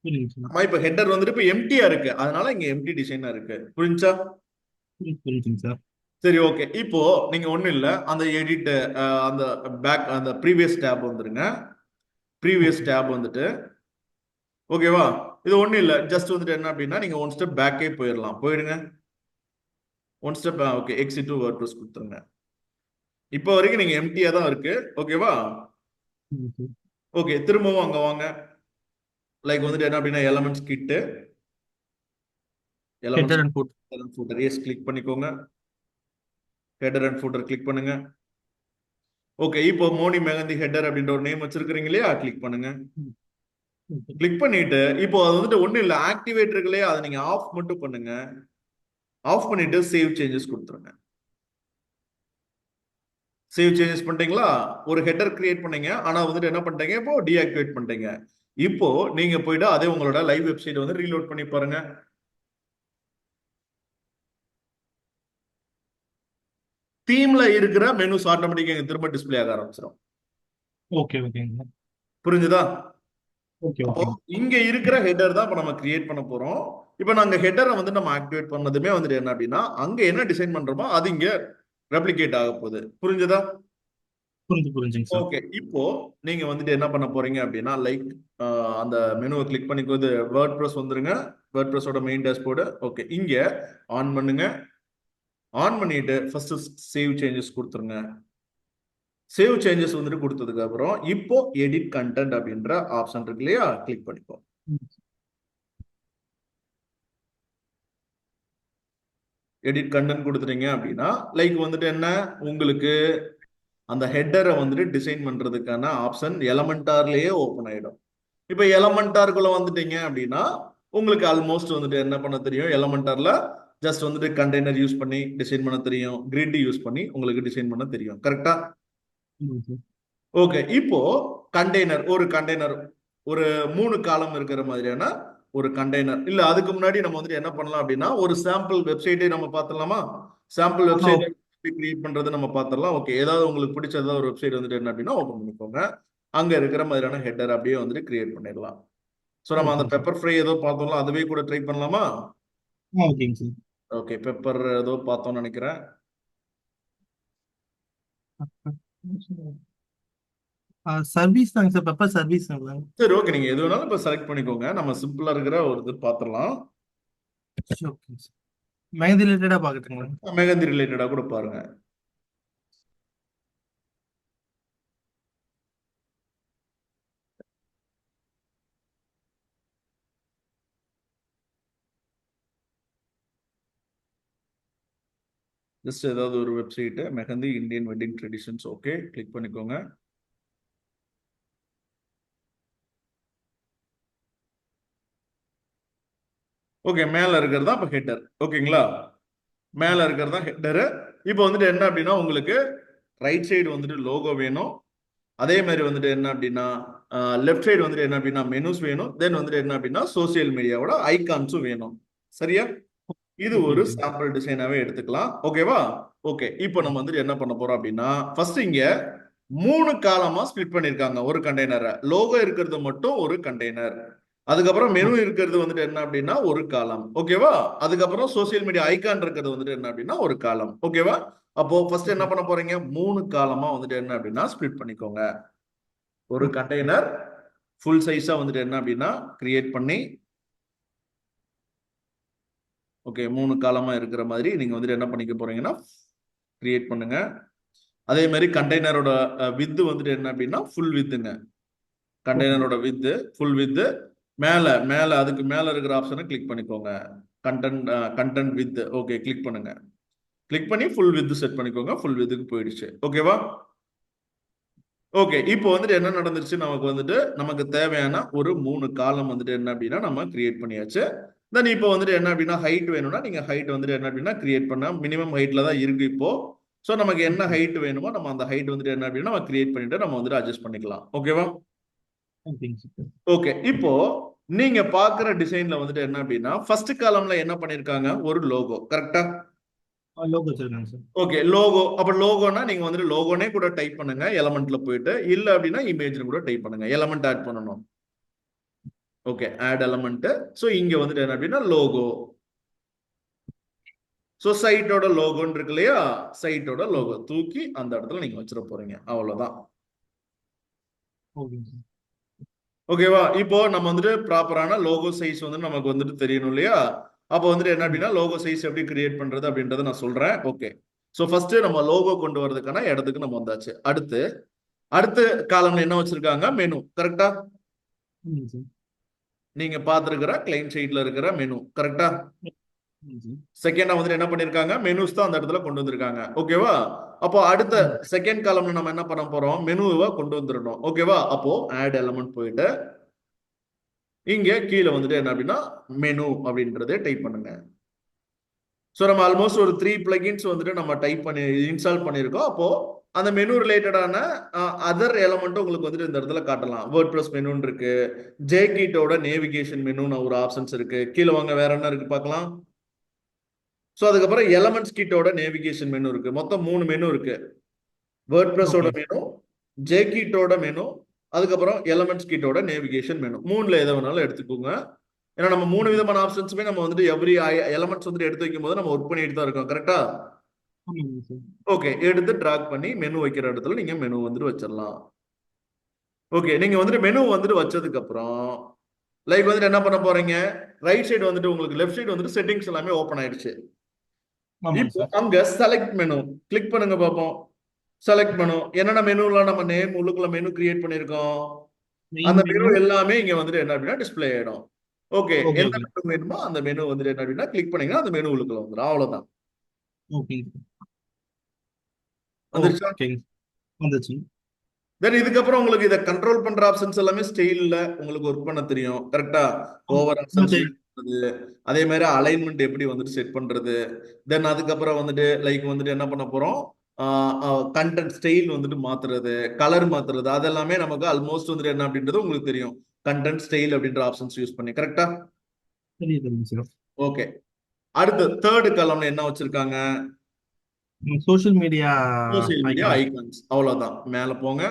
புரியுதுங்க சார். ஆமா, இப்ப ஹெட்டர் வந்துட்டு இப்ப எம்டியா இருக்கு, அதனால இங்க எம்டி டிசைனா இருக்கு. புரிஞ்சா? புரியுதுங்க சார். சரி, ஓகே. இப்போ நீங்க ஒண்ணும் இல்ல, அந்த எடிட் அந்த பேக் அந்த ப்ரீவியஸ் டேப் வந்துருங்க. Previous okay. டேப் வந்துட்டு ஓகேவா, இது ஒண்ணும் இல்ல, ஜஸ்ட் வந்துட்டு என்ன அப்படின்னா நீங்க ஒன் ஸ்டெப் பேக்கே போயிடலாம். போயிடுங்க one step. Okay, exit to WordPress கொடுத்துருங்க. இப்போ வரைக்கும் நீங்க எம்டியா தான் இருக்கு. ஓகேவா? ஓகே. ஓகே, திரும்பவும் அங்க வாங்க. லைக் வந்துட்டு என்ன அப்படின்னா elements kit header elements and foot. Footer எஸ் கிளிக் பண்ணிக்கோங்க. ஹெட்டர் அண்ட் ஃபூட்டர் கிளிக் பண்ணுங்க. ஓகே, இப்போ மோனி மெஹந்தி ஹெட்டர் அப்படின்ற ஒரு நேம் வச்சிருக்கீங்க இல்லையா, கிளிக் பண்ணுங்க. கிளிக் பண்ணிட்டு இப்போ அது வந்துட்டு ஒண்ணும் இல்ல, ஆக்டிவேட் இருக்கு இல்லையா, அதை நீங்க ஆஃப் மட்டும் பண்ணுங்க. ஆஃப் பண்ணிட்டு சேவ் சேஞ்சஸ் கொடுத்துருங்க. சேவ் சேஞ்சஸ் பண்ணிட்டீங்களா? ஒரு ஹெட்டர் கிரியேட் பண்ணீங்க, ஆனா வந்துட்டு என்ன பண்ணிட்டீங்க, இப்போ டீஆக்டிவேட் பண்ணிட்டீங்க. இப்போ நீங்க போயிட்டு அதே உங்களோட லைவ் வெப்சைட் வந்து ரீலோட் பண்ணி பாருங்க. தீம்ல இருக்கிற மெனுஸ் ஆட்டோமேட்டிக்கா திரும்ப டிஸ்ப்ளே ஆக ஆரம்பிச்சிடும். ஓகே ஓகேங்க. புரிஞ்சுதா? ஓகே அப்போ ஓகேங்க. இங்க இருக்கிற ஹெட்டர் தான் இப்ப நம்ம கிரியேட் பண்ண போறோம். இப்ப நாங்க ஹெட்டரை வந்து நம்ம ஆக்டிவேட் பண்ணதுமே வந்துட்டு என்ன அப்படின்னா அங்க என்ன டிசைன் பண்றோமோ அது இங்க ரெப்ளிகேட் ஆக போகுது. புரிஞ்சுதா? புரிஞ்சுங்க சார். ஓகே, இப்போ நீங்க வந்துட்டு என்ன பண்ண போறீங்க அப்படின்னா லைக் அந்த மெனுவை கிளிக் பண்ணிக்கோது வேர்ட் ப்ரெஸ் வந்துருங்க. வேர்ட் ப்ரெஸ்ஸோட மெயின் டேஷ்போர்டு. ஓகே, இங்க ஆன் பண்ணுங்க. ஆன் பண்ணிட்டு ஃபர்ஸ்ட் சேவ் சேஞ்சஸ் கொடுத்துருங்க. சேவ் சேஞ்சஸ் வந்துட்டு கொடுத்ததுக்கு அப்புறம் இப்போ எடிட் கண்டென்ட் அப்படின்ற ஆப்ஷன் இருக்கு இல்லையா, கிளிக் பண்ணிக்கோ. எடிட் கண்டென்ட் கொடுத்துட்டீங்க அப்படின்னா லைக் வந்துட்டு என்ன, உங்களுக்கு அந்த ஹெட்டரை வந்துட்டு டிசைன் பண்றதுக்கான ஆப்ஷன் எலமெண்டார்லயே ஓப்பன் ஆயிடும். இப்போ எலமெண்டாருக்குள்ள வந்துட்டீங்க அப்படின்னா உங்களுக்கு ஆல்மோஸ்ட் வந்துட்டு என்ன பண்ண தெரியும், எலமெண்டார்ல ஜஸ்ட் வந்துட்டு கண்டெய்னர் யூஸ் பண்ணி டிசைன் பண்ண தெரியும், கிரிட் யூஸ் பண்ணி உங்களுக்கு டிசைன் பண்ண தெரியும். கரெக்டா? ஓகே, இப்போ ஒரு கண்டெய்னர் ஒரு 3 காலம் இருக்கிற மாதிரியான ஒரு கண்டெய்னர் இல்ல, அதுக்கு முன்னாடி நம்ம வந்துட்டு என்ன பண்ணலாம் அப்படின்னா ஒரு சாம்பிள் வெப்சைட்டை நம்ம பார்த்துடலாமா? சாம்பிள் வெப்சைட் கிரியேட் பண்றது நம்ம பார்த்துடலாம். ஓகே, ஏதாவது உங்களுக்கு பிடிச்ச ஏதாவது ஒரு வெப்சைட் வந்துட்டு என்ன அப்படின்னா ஓப்பன் பண்ணிக்கோங்க. அங்க இருக்கிற மாதிரியான ஹெட்டர் அப்படியே வந்துட்டு கிரியேட் பண்ணிடலாம். ஸோ நம்ம அந்த பெப்பர் ஃப்ரை ஏதோ பார்த்தோம்ல, அதுவே கூட ட்ரை பண்ணலாமா? ஓகேங்க சார். ஓகே, பெப்பர் ஏதோ பார்த்தோம்னு நினைக்கிறேன். சர்வீஸ் தாங்க சார், பெப்பர் சர்வீஸ். சரி, ஓகே, நீங்க எது வேணாலும் இப்ப செலக்ட் பண்ணிக்கோங்க. நம்ம சிம்பிளா இருக்கிற ஒரு இது பார்த்துடலாம். Okay sir. மெஹந்தி ரிலேட்டடா பார்க்கட்டுங்களா? மெகந்தி ரிலேட்டடா கூட பாருங்க. ஜஸ்ட் ஏதாவது ஒரு website mehndi Indian wedding traditions. Okay, click பண்ணிக்கோங்க. ஓகே, மேல இருக்கிறது தான் இப்ப ஹெட்டர். ஓகேங்களா? மேல இருக்கிறது தான் ஹெட்டர். இப்போ வந்துட்டு என்ன அப்படின்னா உங்களுக்கு ரைட் சைடு வந்துட்டு லோகோ வேணும். அதே மாதிரி வந்துட்டு என்ன அப்படின்னா லெஃப்ட் சைடு வந்துட்டு என்ன அப்படின்னா மெனுஸ் வேணும். தென் வந்துட்டு என்ன அப்படின்னா சோசியல் மீடியாவோட ஐகான்ஸும் வேணும். சரியா? இது ஒரு சாம்பிள் டிசைனாவே எடுத்துக்கலாம். ஓகேவா? ஓகே, இப்போ நம்ம வந்துட்டு என்ன பண்ண போறோம் அப்படின்னா ஃபர்ஸ்ட் இங்க 3 காலமா ஸ்பிளிட் பண்ணிருக்காங்க ஒரு கண்டெய்னரை. லோகோ இருக்கிறது மட்டும் ஒரு கண்டெய்னர், அதுக்கப்புறம் மெனு இருக்கிறது வந்துட்டு என்ன அப்படின்னா ஒரு காலம். ஓகேவா? அதுக்கப்புறம் சோசியல் மீடியா ஐகான் இருக்கிறது வந்துட்டு என்ன அப்படின்னா ஒரு காலம். ஓகேவா? அப்போ ஃபர்ஸ்ட் என்ன பண்ண போறீங்க, 3 காலமா வந்துட்டு என்ன அப்படின்னா ஸ்பிளிட் பண்ணிக்கோங்க. ஒரு கண்டெய்னர் ஃபுல் சைஸா வந்துட்டு என்ன அப்படின்னா கிரியேட் பண்ணி, ஓகே, 3 காலமா இருக்கிற மாதிரி நீங்க வந்துட்டு என்ன பண்ணிக்க போறீங்கன்னா கிரியேட் பண்ணுங்க. அதே மாதிரி கண்டெய்னரோட வித் வந்துட்டு என்ன அப்படின்னா ஃபுல் வித்துங்க. கண்டெய்னரோட வித் ஃபுல் வித். மேல மேல அதுக்கு மேல இருக்கிற ஆப்ஷனை கிளிக் பண்ணிக்கோங்க. Content width. ஓகே, கிளிக் பண்ணுங்க. கிளிக் பண்ணி ஃபுல் வித் செட் பண்ணிக்கோங்க. ஃபுல் வித்துக்கு போயிடுச்சு. ஓகேவா? ஓகே, இப்போ வந்துட்டு என்ன நடந்துருச்சு, நமக்கு தேவையான ஒரு 3 காலம் வந்துட்டு என்ன அப்படின்னா நம்ம கிரியேட் பண்ணியாச்சு. தென் இப்போ வந்துட்டு என்ன அப்படின்னா ஹைட் வேணும்னா நீங்க ஹைட் வந்துட்டு என்ன அப்படின்னா கிரியேட் பண்ண மினிமம் ஹைட்ல தான் இருக்கு இப்போ. ஸோ நமக்கு என்ன ஹைட் வேணுமோ நம்ம அந்த ஹைட் வந்துட்டு என்ன அப்படின்னா நம்ம கிரியேட் பண்ணிட்டு நம்ம வந்துட்டு அட்ஜஸ்ட் பண்ணிக்கலாம். ஓகேவா? ஓகே, இப்போ நீங்க பாக்குற டிசைன்ல வந்துட்டு என்ன அப்படின்னா ஃபர்ஸ்ட் காலம்ல என்ன பண்ணிருக்காங்க, ஒரு லோகோ. கரெக்டா? லோகோ வச்சிருக்காங்க சார். Okay, logo. அப்ப லோகோனா நீங்க வந்துட்டு லோகோனே கூட டைப் பண்ணுங்க எலமெண்ட்ல போயிட்டு, இல்ல அப்படின்னா இமேஜ்னு கூட டைப் பண்ணுங்க. எலமெண்ட் ஆட் பண்ணணும். Okay, add element. சோ இங்க வந்துட்டு என்ன அப்படின்னா லோகோ. சோ சைட்டோட லோகோன்னு இருக்கு இல்லையா, சைட்டோட லோகோ தூக்கி அந்த இடத்துல நீங்க வச்சிட போறீங்க. அவ்வளவுதான். ஓகேவா? இப்போ நம்ம வந்துட்டு ப்ராப்பரான லோகோ சைஸ் வந்து நமக்கு வந்துட்டு தெரியணும் இல்லையா? அப்போ வந்துட்டு என்ன அப்படின்னா லோகோ சைஸ் எப்படி கிரியேட் பண்றது அப்படின்றத நான் சொல்றேன். ஓகே, சோ ஃபர்ஸ்ட் நம்ம லோகோ கொண்டு வரதுக்கான இடத்துக்கு நம்ம வந்தாச்சு. அடுத்த காலம்ல என்ன வச்சிருக்காங்க, மெனு. கரெக்டா? நீங்க பாத்துருக்கிற கிளைண்ட் சைட்ல இருக்கிற மெனு. கரெக்டா? செகண்டா வந்துட்டு என்ன பண்ணிருக்காங்க, மெனுஸ் தான் அந்த இடத்துல கொண்டு வந்திருக்காங்க. ஓகேவா? அப்போ அடுத்த செகண்ட் காலம்ல நம்ம என்ன பண்ண போறோம், மெனுவை கொண்டு வந்துடணும். ஓகேவா? அப்போ ஆட் எலமெண்ட் போயிட்டு இங்க கீழே வந்துட்டு என்ன அப்படின்னா மெனு அப்படின்றத டைப் பண்ணுங்க. ஸோ நம்ம ஆல்மோஸ்ட் ஒரு 3 பிளகின்ஸ் வந்துட்டு நம்ம டைப் பண்ணி இன்ஸ்டால் பண்ணியிருக்கோம். அப்போ அந்த மெனு ரிலேட்டடான அதர் எலமெண்ட்டும் உங்களுக்கு வந்துட்டு இந்த இடத்துல காட்டலாம். வேர்ட் ப்ரெஸ் மெனுன்னு இருக்கு, ஜேகிட்டோட நேவிகேஷன் மெனுன்னு ஒரு ஆப்ஷன்ஸ் இருக்கு. கீழே வாங்க, வேற என்ன இருக்கு பார்க்கலாம். ஸோ அதுக்கப்புறம் எலமெண்ட்ஸ் கிட்டோட நேவிகேஷன் மெனு இருக்கு. மொத்தம் 3 மெனு இருக்கு. வேர்ட் ப்ரெஸோட மெனு, ஜேகிட்டோட மெனு, அதுக்கப்புறம் எலமெண்ட்ஸ் கிட்டோட நேவிகேஷன் மெனு. 3ல எதை வேணாலும் எடுத்துக்கோங்க. ஏன்னா நம்ம 3 விதமான ஆப்ஷன்ஸுமே நம்ம வந்துட்டு எவ்ரி எலமெண்ட்ஸ் வந்துட்டு எடுத்து வைக்கும் போது நம்ம ஒர்க் பண்ணிட்டு தான் இருக்கோம். கரெக்டா? ஆமாங்க சார். ஓகே, எடுத்து டிராக் பண்ணி மெனு வைக்கிற இடத்துல நீங்க மெனு வந்துட்டு வச்சிடலாம். ஓகே, நீங்க வந்துட்டு மெனு வந்துட்டு வச்சதுக்கு அப்புறம் லைக் வந்துட்டு என்ன பண்ண போறீங்க, ரைட் சைடு வந்துட்டு உங்களுக்கு லெஃப்ட் சைடு வந்துட்டு செட்டிங்ஸ் எல்லாமே ஓப்பன் ஆயிடுச்சு. ஆமாங்க இப்போ சார். அங்க செலக்ட் மெனு கிளிக் பண்ணுங்க பார்ப்போம். செலக்ட் மெனு என்னென்ன மெனுலாம் நம்ம நேம் உள்ளுக்குள்ள மெனு கிரியேட் பண்ணிருக்கோம், மெயின் அந்த மெனு மெனு. எல்லாமே இங்க வந்துட்டு என்ன அப்படின்னா டிஸ்ப்ளே ஆயிடும். ஓகே, ஓகே எந்த ஓகே. மெனு வேணுமோ அந்த மெனு வந்துட்டு என்ன அப்படின்னா கிளிக் பண்ணீங்கன்னா அந்த மெனு உள்ளுக்குள்ள வந்துடும். அவ்வளவுதான். ஓகேங்க. வந்துருச்சா? ஓகேங்க. வந்துச்சு. தென் இதுக்கப்புறம் உங்களுக்கு இதை கண்ட்ரோல் பண்ற ஆப்ஷன்ஸ் எல்லாமே ஸ்டைல்ல உங்களுக்கு ஒர்க் பண்ண தெரியும். கரெக்டா? ஓவர் ஆப்ஷன்ஸ் சரி. பண்றது, அதே மாதிரி அலைன்மெண்ட் எப்படி வந்துட்டு செட் பண்றது, தென் அதுக்கப்புறம் வந்துட்டு லைக் வந்துட்டு என்ன பண்ண போறோம், கண்டென்ட் ஸ்டைல் வந்துட்டு மாத்துறது, கலர் மாத்துறது, அதெல்லாமே நமக்கு ஆல்மோஸ்ட் வந்துட்டு என்ன அப்படின்றது உங்களுக்கு தெரியும். கண்டென்ட் ஸ்டைல் அப்படின்ற ஆப்ஷன்ஸ் யூஸ் பண்ணி. கரெக்டா? தெரியுதுங்க சார். ஓகே, அடுத்து தேர்ட் காலம்ல என்ன வச்சிருக்காங்க, social media social media icon. Icons. அவ்வளவுதான். மேல போங்க.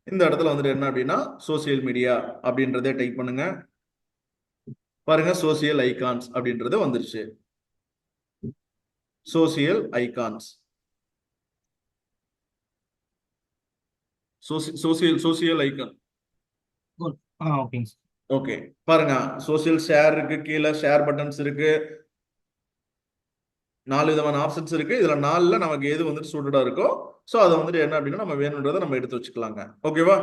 இந்த இடத்துல வந்துட்டு என்ன அப்படின்னா சோசியல் மீடியா அப்படின்றதே டைப் பண்ணுங்க. பாருங்க, சோசியல் ஐகான்ஸ் அப்படின்றது வந்துருச்சு. Social icons, social social icon. ஓகேங்க சார். ஓகே, பாருங்க, சோசியல் ஷேர் இருக்கு, கீழே ஷேர் பட்டன்ஸ் இருக்கு, 4 விதமான ஆப்ஷன்ஸ் இருக்கு. இதுல 4ல நமக்கு எது வந்துட்டு சூட்டடா இருக்கோ சோ அதை வந்துட்டு என்ன அப்படின்னா நம்ம வேணுன்றதை நம்ம எடுத்து வச்சுக்கலாங்க. ஓகேவா?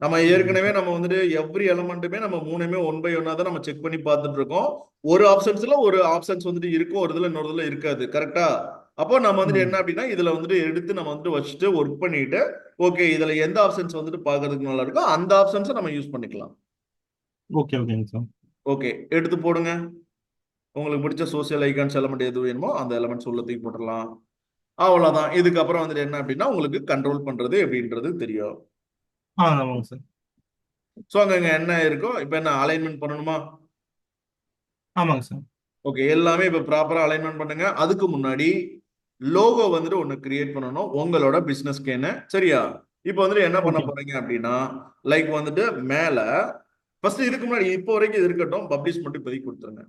நம்ம ஏற்கனவே நம்ம வந்துட்டு எவ்ரி எலமெண்ட்டுமே நம்ம மூணுமே ஒன் பை ஒன்னா தான் நம்ம செக் பண்ணி பார்த்துட்டு இருக்கோம். ஒரு ஆப்ஷன்ஸ்ல ஒரு ஆப்ஷன்ஸ் வந்துட்டு இருக்கும், ஒரு இதுல இன்னொரு இதுல இருக்காது. கரெக்டா? அப்போ நம்ம வந்துட்டு என்ன அப்படின்னா இதுல வந்துட்டு எடுத்து நம்ம வந்துட்டு வச்சுட்டு ஒர்க் பண்ணிட்டு ஓகே இதுல எந்த ஆப்ஷன்ஸ் வந்துட்டு பார்க்கறதுக்கு நல்லா இருக்கோ அந்த ஆப்ஷன்ஸை நம்ம யூஸ் பண்ணிக்கலாம். ஓகே ஓகேங்க சார். ஓகே, எடுத்து போடுங்க. உங்களுக்கு பிடிச்ச சோசியல் ஐகான்ஸ் எலமெண்ட் எது வேணுமோ அந்த எலமெண்ட்ஸ் உள்ள தூக்கி போட்டுடலாம். அவ்வளவுதான். இதுக்கப்புறம் வந்துட்டு என்ன அப்படின்னா உங்களுக்கு கண்ட்ரோல் பண்றது எப்படின்றது தெரியும். ஆமாங்க சார். சோ அங்க என்ன இருக்கோ இப்ப என்ன அலைன்மெண்ட் பண்ணணுமா? ஆமாங்க சார். ஓகே, எல்லாமே இப்ப ப்ராப்பரா அலைன்மெண்ட் பண்ணுங்க. அதுக்கு முன்னாடி லோகோ வந்துட்டு ஒன்னு கிரியேட் பண்ணணும் உங்களோட பிசினஸ்க்கேன்னு. சரியா? இப்போ வந்துட்டு என்ன பண்ண ஓகே. போறீங்க அப்படின்னா லைக் வந்துட்டு மேல ஃபர்ஸ்ட் இதுக்கு முன்னாடி இப்போ வரைக்கும் இது இருக்கட்டும், பப்ளிஷ் மட்டும் இப்போதைக்கு கொடுத்துருங்க.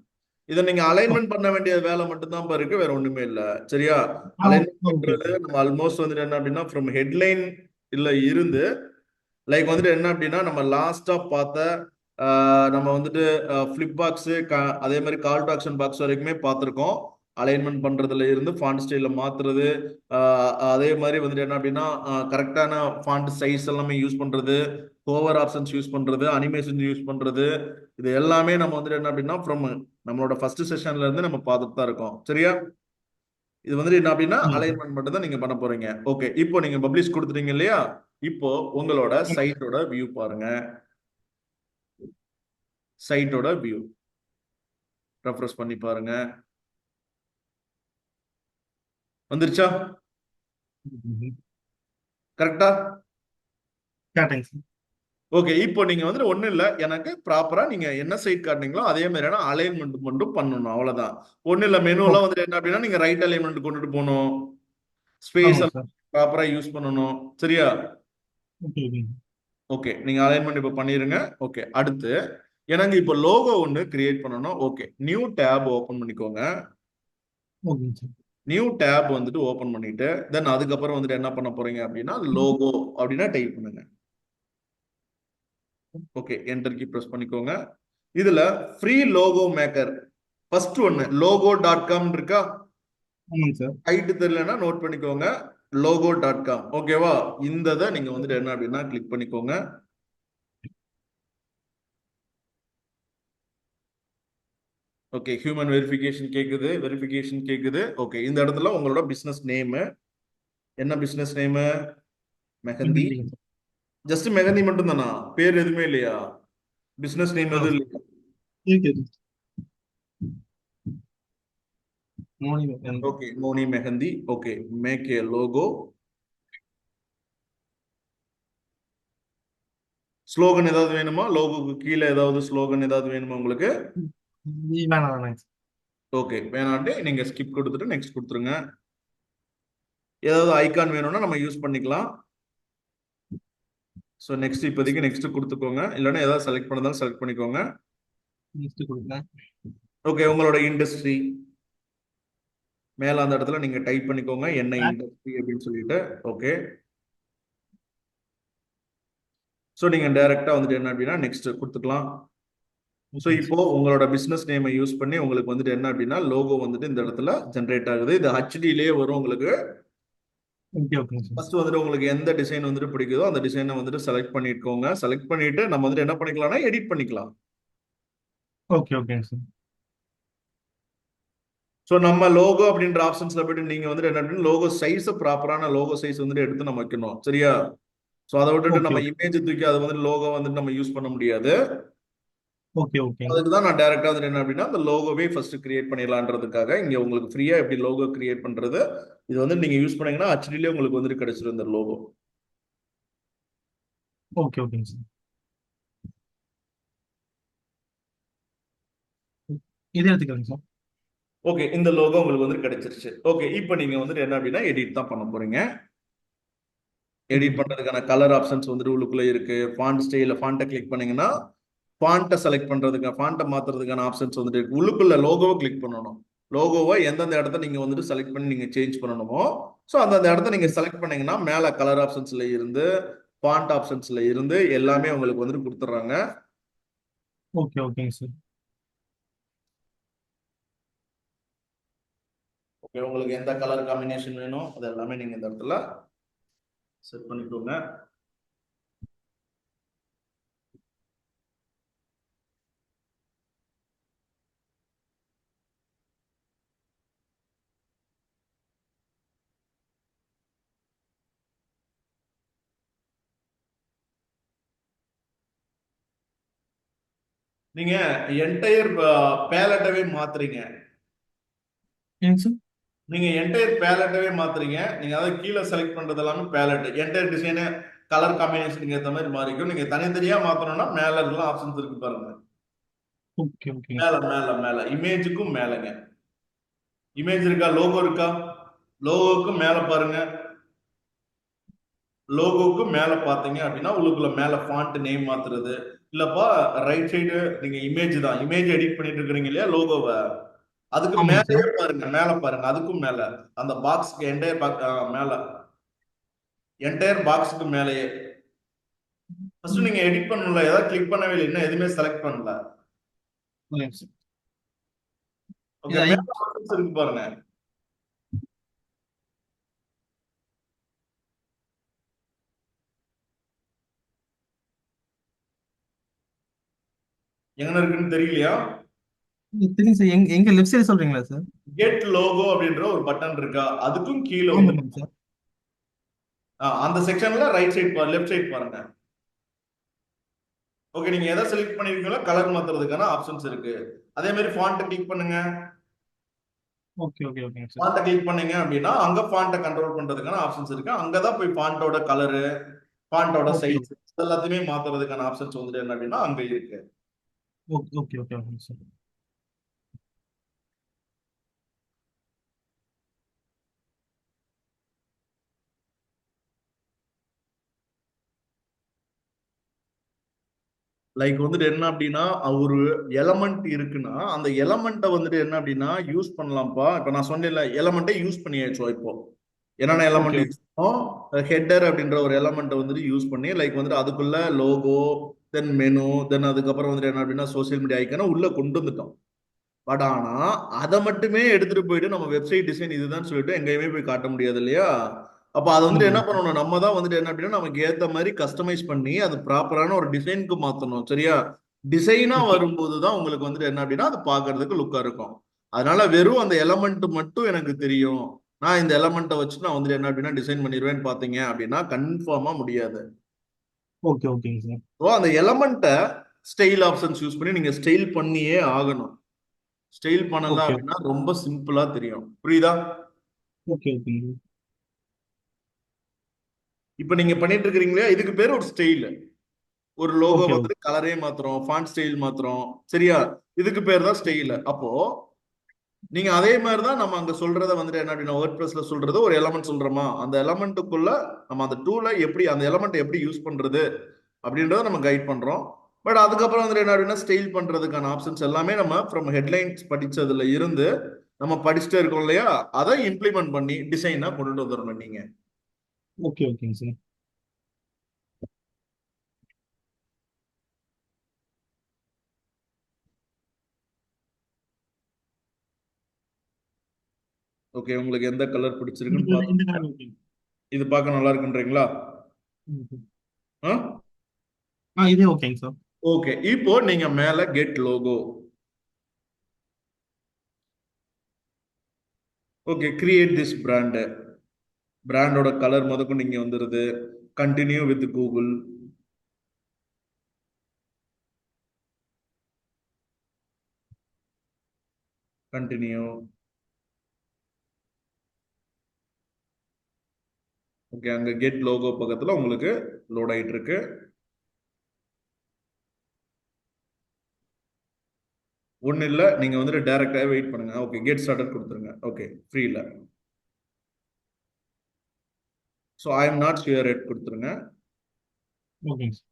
இதை நீங்க அலைன்மெண்ட் பண்ண வேண்டிய வேலை மட்டும் தான் இருக்கு, வேற ஒண்ணுமே இல்ல. சரியா? Alignment okay. பண்றது நம்ம ஆல்மோஸ்ட் வந்துட்டு என்ன அப்படின்னா ஃப்ரம் ஹெட்லைன் இல்ல இருந்து லைக் வந்துட்டு என்ன அப்படின்னா நம்ம லாஸ்டா பார்த்த நம்ம வந்துட்டு ஃபிளிப் பாக்ஸ் அதே மாதிரி கால் டு ஆக்ஷன் பாக்ஸ் வரைக்குமே பார்த்துருக்கோம். அலைன்மெண்ட் பண்றதுல இருந்து ஃபாண்ட் ஸ்டைல மாத்துறது, அதே மாதிரி வந்துட்டு என்ன அப்படின்னா கரெக்டான ஃபாண்ட் சைஸ் எல்லாமே யூஸ் பண்றது, ஓவர் ஆப்ஷன்ஸ் யூஸ் பண்றது, அனிமேஷன் யூஸ் பண்றது, இது எல்லாமே நம்ம வந்துட்டு என்ன அப்படின்னா ஃப்ரம் நம்மளோட ஃபர்ஸ்ட் செஷன்ல இருந்து நம்ம பார்த்துட்டு தான் இருக்கோம். சரியா? இது வந்துட்டு என்ன அப்படின்னா அலைன்மெண்ட் மட்டும் தான் நீங்க பண்ண போறீங்க. ஓகே, இப்போ நீங்க பப்ளிஷ் கொடுத்துட்டீங்க இல்லையா? இப்போ உங்களோட சைட்டோட வியூ பாருங்க. சைட்டோட வியூ ரெஃப்ரெஷ் பண்ணி பாருங்க. வந்துருச்சா? கரெக்டா? கேட்டேங்க சார். ஓகே, இப்போ நீங்க வந்துட்டு ஒண்ணும் இல்ல, எனக்கு ப்ராப்பரா நீங்க என்ன சைட் காட்டுனீங்களோ அதே மாதிரியான அலைன்மெண்ட் மட்டும் பண்ணணும். அவ்வளவுதான். ஒண்ணும் இல்ல, மெனு எல்லாம் வந்துட்டு என்ன அப்படின்னா நீங்க ரைட் அலைன்மெண்ட் கொண்டுட்டு போகணும், ஸ்பேஸ் ஆமாங்க சார். ப்ராப்பரா யூஸ் பண்ணணும். சரியா? Okay okay. ஓகே, நீங்க அலைன்மெண்ட் இப்போ பண்ணிருங்க. ஓகே, அடுத்து எனக்கு இப்போ லோகோ ஒன்னு கிரியேட் பண்ணணும். ஓகே, நியூ டேப் ஓபன் பண்ணிக்கோங்க. ஓகேங்க சார். நியூ டேப் வந்துட்டு ஓபன் பண்ணிட்டு தென் அதுக்கப்புறம் வந்துட்டு என்ன பண்ண போறீங்க அப்படின்னா லோகோ அப்படின்னா டைப் பண்ணுங்க. ஓகே, என்டர் கீ பிரஸ் பண்ணிக்கோங்க. இதுல ஃப்ரீ லோகோ மேக்கர் ஃபர்ஸ்ட் ஒன்னு logo.com இருக்கா? ஆமாங்க சார். சைட் தெரியலன்னா நோட் பண்ணிக்கோங்க, logo.com. ஓகேவா? இந்த இதை நீங்க வந்துட்டு என்ன அப்படின்னா கிளிக் பண்ணிக்கோங்க. ஓகே, ஹியூமன் வெரிஃபிகேஷன் கேக்குது, வெரிஃபிகேஷன் கேக்குது. ஓகே, இந்த இடத்துல உங்களோட பிசினஸ் நேம் என்ன? Business name mehndi. Just mehndi மட்டும் தானா? பேர் எதுவுமே இல்லையா? பிசினஸ் நேம் எதுவும் இல்லையா? Okay, Moni Mehndi. Okay, make a logo. Slogan ஏதாவது வேணுமா? லோகோக்கு கீழே ஏதாவது ஸ்லோகன் ஏதாவது வேணுமா உங்களுக்கு? வேணாம் வேணாங்க சார். ஓகே, வேணாட்டு நீங்க ஸ்கிப் கொடுத்துட்டு நெக்ஸ்ட் கொடுத்துருங்க. ஏதாவது ஐகான் வேணும்னா நம்ம யூஸ் பண்ணிக்கலாம். ஸோ நெக்ஸ்ட் இப்போதைக்கு நெக்ஸ்ட் கொடுத்துக்கோங்க, இல்லைன்னா ஏதாவது செலக்ட் பண்ணதாலும் செலக்ட் பண்ணிக்கோங்க. நெக்ஸ்ட் கொடுக்குறேன். ஓகே, உங்களோட இண்டஸ்ட்ரி மேல அந்த இடத்துல நீங்க டைப் பண்ணிக்கோங்க என்ன இண்டஸ்ட்ரி அப்படின்னு சொல்லிட்டு. ஓகே, ஸோ நீங்க டைரக்டா வந்துட்டு என்ன அப்படின்னா நெக்ஸ்ட் கொடுத்துக்கலாம். ஸோ இப்போ உங்களோட பிசினஸ் நேமை யூஸ் பண்ணி உங்களுக்கு வந்துட்டு என்ன அப்படின்னா லோகோ வந்துட்டு இந்த இடத்துல ஜென்ரேட் ஆகுது. இது ஹெச்டிலேயே வரும் உங்களுக்கு. ஃபர்ஸ்ட் வந்துட்டு உங்களுக்கு எந்த டிசைன் வந்துட்டு பிடிக்குதோ அந்த டிசைனை வந்துட்டு செலக்ட் பண்ணிக்கோங்க. செலக்ட் பண்ணிட்டு நம்ம வந்துட்டு என்ன பண்ணிக்கலாம்னா எடிட் பண்ணிக்கலாம். ஓகே ஓகேங்க சார். ஸோ நம்ம லோகோ அப்படின்ற ஆப்ஷன்ஸ்ல போயிட்டு நீங்க வந்துட்டு என்ன அப்படின்னா லோகோ சைஸ், ப்ராப்பரான லோகோ சைஸ் வந்துட்டு எடுத்து நம்ம வைக்கணும். சரியா? ஸோ அதை விட்டுட்டு நம்ம இமேஜ் தூக்கி அதை வந்துட்டு லோகோ வந்துட்டு நம்ம யூஸ் பண்ண முடியாது. Okay okay. அதுக்கு தான் நான் டைரக்டா வந்துட்டு என்ன அப்படின்னா அந்த லோகோவே ஃபர்ஸ்ட் கிரியேட் பண்ணிடலான்றதுக்காக இங்க உங்களுக்கு ஃப்ரீயா எப்படி லோகோ கிரியேட் பண்றது இது வந்து நீங்க யூஸ் பண்ணீங்கன்னா ஹெச்டிலே உங்களுக்கு வந்துட்டு கிடைச்சிரும் இந்த லோகோ. ஓகே ஓகேங்க சார். இதே எடுத்துக்கிறேங்க சார். ஓகே, இந்த லோகோ உங்களுக்கு வந்து கிடைச்சிருச்சு. ஓகே, இப்போ நீங்க வந்துட்டு என்ன அப்படின்னா எடிட் தான் பண்ண போறீங்க. எடிட் பண்றதுக்கான கலர் ஆப்ஷன்ஸ் வந்துட்டு உள்ளுக்குள்ள இருக்கு. ஃபாண்ட் ஸ்டைல ஃபாண்ட்டை கிளிக் பண்ணீங்கன்னா ஃபாண்ட்டை செலக்ட் பண்றதுக்கு ஃபாண்ட்டை மாத்துறதுக்கான ஆப்ஷன்ஸ் வந்துட்டு இருக்கு. உள்ளுக்குள்ள லோகோவை கிளிக் பண்ணணும். லோகோவை எந்தெந்த இடத்த நீங்க வந்துட்டு செலக்ட் பண்ணி நீங்க சேஞ்ச் பண்ணணுமோ ஸோ அந்தந்த இடத்த நீங்க செலக்ட் பண்ணீங்கன்னா மேல கலர் ஆப்ஷன்ஸ்ல இருந்து ஃபாண்ட் ஆப்ஷன்ஸ்ல இருந்து எல்லாமே உங்களுக்கு வந்துட்டு கொடுத்துட்றாங்க. ஓகே ஓகேங்க சார். ஓகே, உங்களுக்கு எந்த கலர் காம்பினேஷன் வேணும் அது எல்லாமே நீங்க இந்த இடத்துல செட் பண்ணிக்கோங்க. நீங்க என்டையர் பேலட்டவே மாத்துறீங்க. ஏங்க சார்? நீங்க என்டையர் பேலட்டவே மாத்துறீங்க. நீங்க அதை கீழே செலக்ட் பண்றது எல்லாமே பேலட். என்டையர் டிசைனு கலர் காம்பினேஷனுக்கு ஏற்ற மாதிரி மாறிக்கும். நீங்க தனித்தனியா மாத்தணும்னா மேல இருக்கலாம் ஆப்ஷன்ஸ் இருக்கு பாருங்க. Okay okay. மேல மேல மேல இமேஜுக்கும் மேலங்க. இமேஜ் இருக்கா? லோகோ இருக்கா? லோகோவுக்கும் மேல பாருங்க. லோகோவுக்கு மேல பாத்தீங்க அப்படின்னா உள்ளுக்குள்ள மேல ஃபாண்ட் நேம் மாத்துறது இல்லப்பா ரைட் சைடு நீங்க இமேஜ் தான் இமேஜ் எடிட் பண்ணிட்டு இருக்கிறீங்க இல்லையா லோகோவை அதுக்கு ஆமாங்க மேலே சார். பாருங்க. மேல பாருங்க, அதுக்கும் மேல அந்த பாக்ஸ்க்கு என்டையர் மேல என்டையர் பாக்ஸுக்கு மேலேயே ஃபர்ஸ்ட் நீங்க எடிட் பண்ணல, ஏதாவது கிளிக் பண்ணவே இல்லை, இன்னும் எதுவுமே செலக்ட் பண்ணல. ஓகேங்க சார். ஓகே, இது மேல ஆப்ஷன்ஸ் இருக்கு பாருங்க. எங்க இருக்குன்னு தெரியலையா? தெரியும் சார். எங்க எங்க லெஃப்ட் சைடு சொல்றீங்களா சார்? கெட் லோகோ அப்படின்ற ஒரு பட்டன் இருக்கா? அதுக்கும் கீழே வந்து ஆமாங்க சார். அந்த செக்ஷன்ல ரைட் சைடு லெஃப்ட் சைடு பாருங்க. ஓகே, நீங்க எதை செலக்ட் பண்ணிருக்கீங்களோ கலர் மாத்துறதுக்கான ஆப்ஷன்ஸ் இருக்கு. அதே மாதிரி ஃபாண்ட் கிளிக் பண்ணுங்க. ஓகே ஓகே ஓகேங்க சார். ஃபாண்ட்டை கிளிக் பண்ணீங்க அப்படின்னா அங்க ஃபாண்ட்டை கண்ட்ரோல் பண்றதுக்கான ஆப்ஷன்ஸ் இருக்கு. அங்கதான் போய் ஃபாண்டோட கலரு ஃபாண்டோட ஓகே சைஸ் எல்லாத்தையுமே மாத்துறதுக்கான ஆப்ஷன்ஸ் வந்துட்டு என்ன அப்படின்னா அங்க இருக்கு. ஓகே ஓகே ஓகே ஓகேங்க சார். லைக் வந்துட்டு என்ன அப்படின்னா ஒரு எலமெண்ட் இருக்குன்னா அந்த எலமெண்ட்டை வந்துட்டு என்ன அப்படின்னா யூஸ் பண்ணலாம்ப்பா. இப்ப நான் சொன்னேன்ல எலமெண்ட்டை யூஸ் பண்ணியாச்சோ இப்போ என்னென்ன எலமெண்ட் ஓகே யூஸ் பண்ணோம்? ஹெட்டர் அப்படின்ற ஒரு எலமெண்ட்டை வந்துட்டு யூஸ் பண்ணி லைக் வந்துட்டு அதுக்குள்ள லோகோ தென் மெனு தென் அதுக்கப்புறம் வந்துட்டு என்ன அப்படின்னா சோசியல் மீடியா ஐக்கான உள்ள கொண்டு வந்துட்டோம். பட் ஆனா அதை மட்டுமே எடுத்துட்டு போயிட்டு நம்ம வெப்சைட் டிசைன் இதுதான் சொல்லிட்டு எங்கேயுமே போய் காட்ட முடியாது இல்லையா? அப்ப அதை வந்துட்டு என்ன ஆமாங்க சார். பண்ணணும்? நம்ம தான் வந்துட்டு என்ன அப்படின்னா நமக்கு ஏத்த மாதிரி கஸ்டமைஸ் பண்ணி அது ப்ராப்பரான ஒரு டிசைனுக்கு மாத்தணும். சரியா? டிசைனா ஓகே வரும்போது தான் உங்களுக்கு வந்துட்டு என்ன அப்படின்னா அது பாக்குறதுக்கு லுக்கா இருக்கும். அதனால வெறும் அந்த எலமெண்ட் மட்டும் எனக்கு தெரியும், நான் இந்த எலமெண்ட்டை வச்சு நான் வந்துட்டு என்ன அப்படின்னா டிசைன் பண்ணிடுவேன்னு பாத்தீங்க அப்படின்னா கன்ஃபார்மா முடியாது. ஓகே ஓகேங்க சார். ஸோ அந்த எலமெண்ட்டை ஸ்டைல் ஆப்ஷன்ஸ் யூஸ் பண்ணி நீங்க ஸ்டைல் பண்ணியே ஆகணும். ஸ்டைல் பண்ணல ஓகே அப்படின்னா ரொம்ப சிம்பிளா தெரியும். புரியுதா? ஓகே ஓகேங்க. இப்ப நீங்க பண்ணிட்டு இருக்கிறீங்களா இதுக்கு பேர் ஒரு ஸ்டைல். ஒரு லோகோ ஓகே வந்துட்டு கலரே மாத்துறோம், ஃபாண்ட் ஸ்டைல் மாத்துறோம். சரியா? இதுக்கு பேர் தான் ஸ்டைல். அப்போ நீங்க அதே மாதிரி தான் நம்ம அங்க சொல்றத வந்துட்டு என்ன அப்படின்னா வேர்ட்பிரஸ்ல சொல்றது ஒரு எலமெண்ட் சொல்றோமா அந்த எலமெண்ட்டுக்குள்ள நம்ம அந்த டூலை எப்படி அந்த எலமெண்ட் எப்படி யூஸ் பண்றது அப்படின்றத நம்ம கைட் பண்றோம். பட் அதுக்கப்புறம் வந்துட்டு என்ன அப்படின்னா ஸ்டைல் பண்றதுக்கான ஆப்ஷன்ஸ் எல்லாமே நம்ம ஃப்ரம் ஹெட்லைன்ஸ் படிச்சதுல இருந்து நம்ம படிச்சுட்டே இருக்கோம் இல்லையா, அதை இம்ப்ளிமெண்ட் பண்ணி டிசைனா கொண்டுட்டு வந்துடணும் நீங்க. ஓகே ஓகேங்க சார். ஓகே, உங்களுக்கு எந்த கலர் பிடிச்சிருக்குன்னு இந்த பார்த்து கலர் ஓகேங்க. இது பார்க்க நல்லா இருக்குன்றீங்களா? ஆ இதே ஓகேங்க சார். ஓகே, இப்போ நீங்க மேல get logo. Okay, create this brand. பிராண்டோட கலர் முதற்கொண்டு இங்க வந்துருது. Continue with Google. Continue. Okay, அங்க கெட் லோகோ பக்கத்துல உங்களுக்கு லோட் ஆயிட்டு இருக்கு. ஒண்ணு இல்ல, நீங்க வந்துட்டு டைரக்டா வெயிட் பண்ணுங்க. ஓகே, கெட் ஸ்டார்டட் கொடுத்துருங்க. ஓகே, ஃப்ரீல. So I am not sure it கொடுத்துருங்க. ஓகேங்க சார்.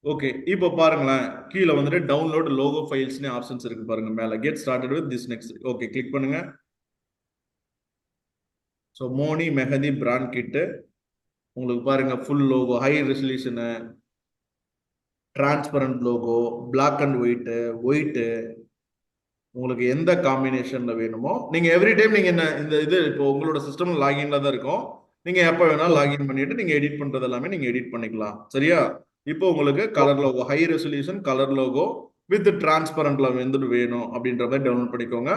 ஓகே, இப்போ பாருங்களேன், கீழே வந்துட்டு டவுன்லோட் லோகோ ஃபைல்ஸ்னு ஆப்ஷன்ஸ் இருக்கு பாருங்க மேல. Get started with this next. Okay, click பண்ணுங்க. So Moni Mehdi brand kit உங்களுக்கு பாருங்க, full logo, high resolution, transparent logo, black and white, உங்களுக்கு எந்த காம்பினேஷன்ல வேணுமோ நீங்க எவ்ரி டைம் நீங்க என்ன இந்த இது இப்போ உங்களோட சிஸ்டம் லாகின்ல தான் இருக்கும். நீங்க எப்ப வேணாலும் லாகின் பண்ணிட்டு நீங்க எடிட் பண்றது எல்லாமே நீங்க எடிட் பண்ணிக்கலாம். சரியா? இப்போ உங்களுக்கு colour logo, high resolution colour logo with டிரான்ஸ்பரண்ட்ல வந்துட்டு வேணும் அப்படின்ற மாதிரி டவுன்லோட் பண்ணிக்கோங்க.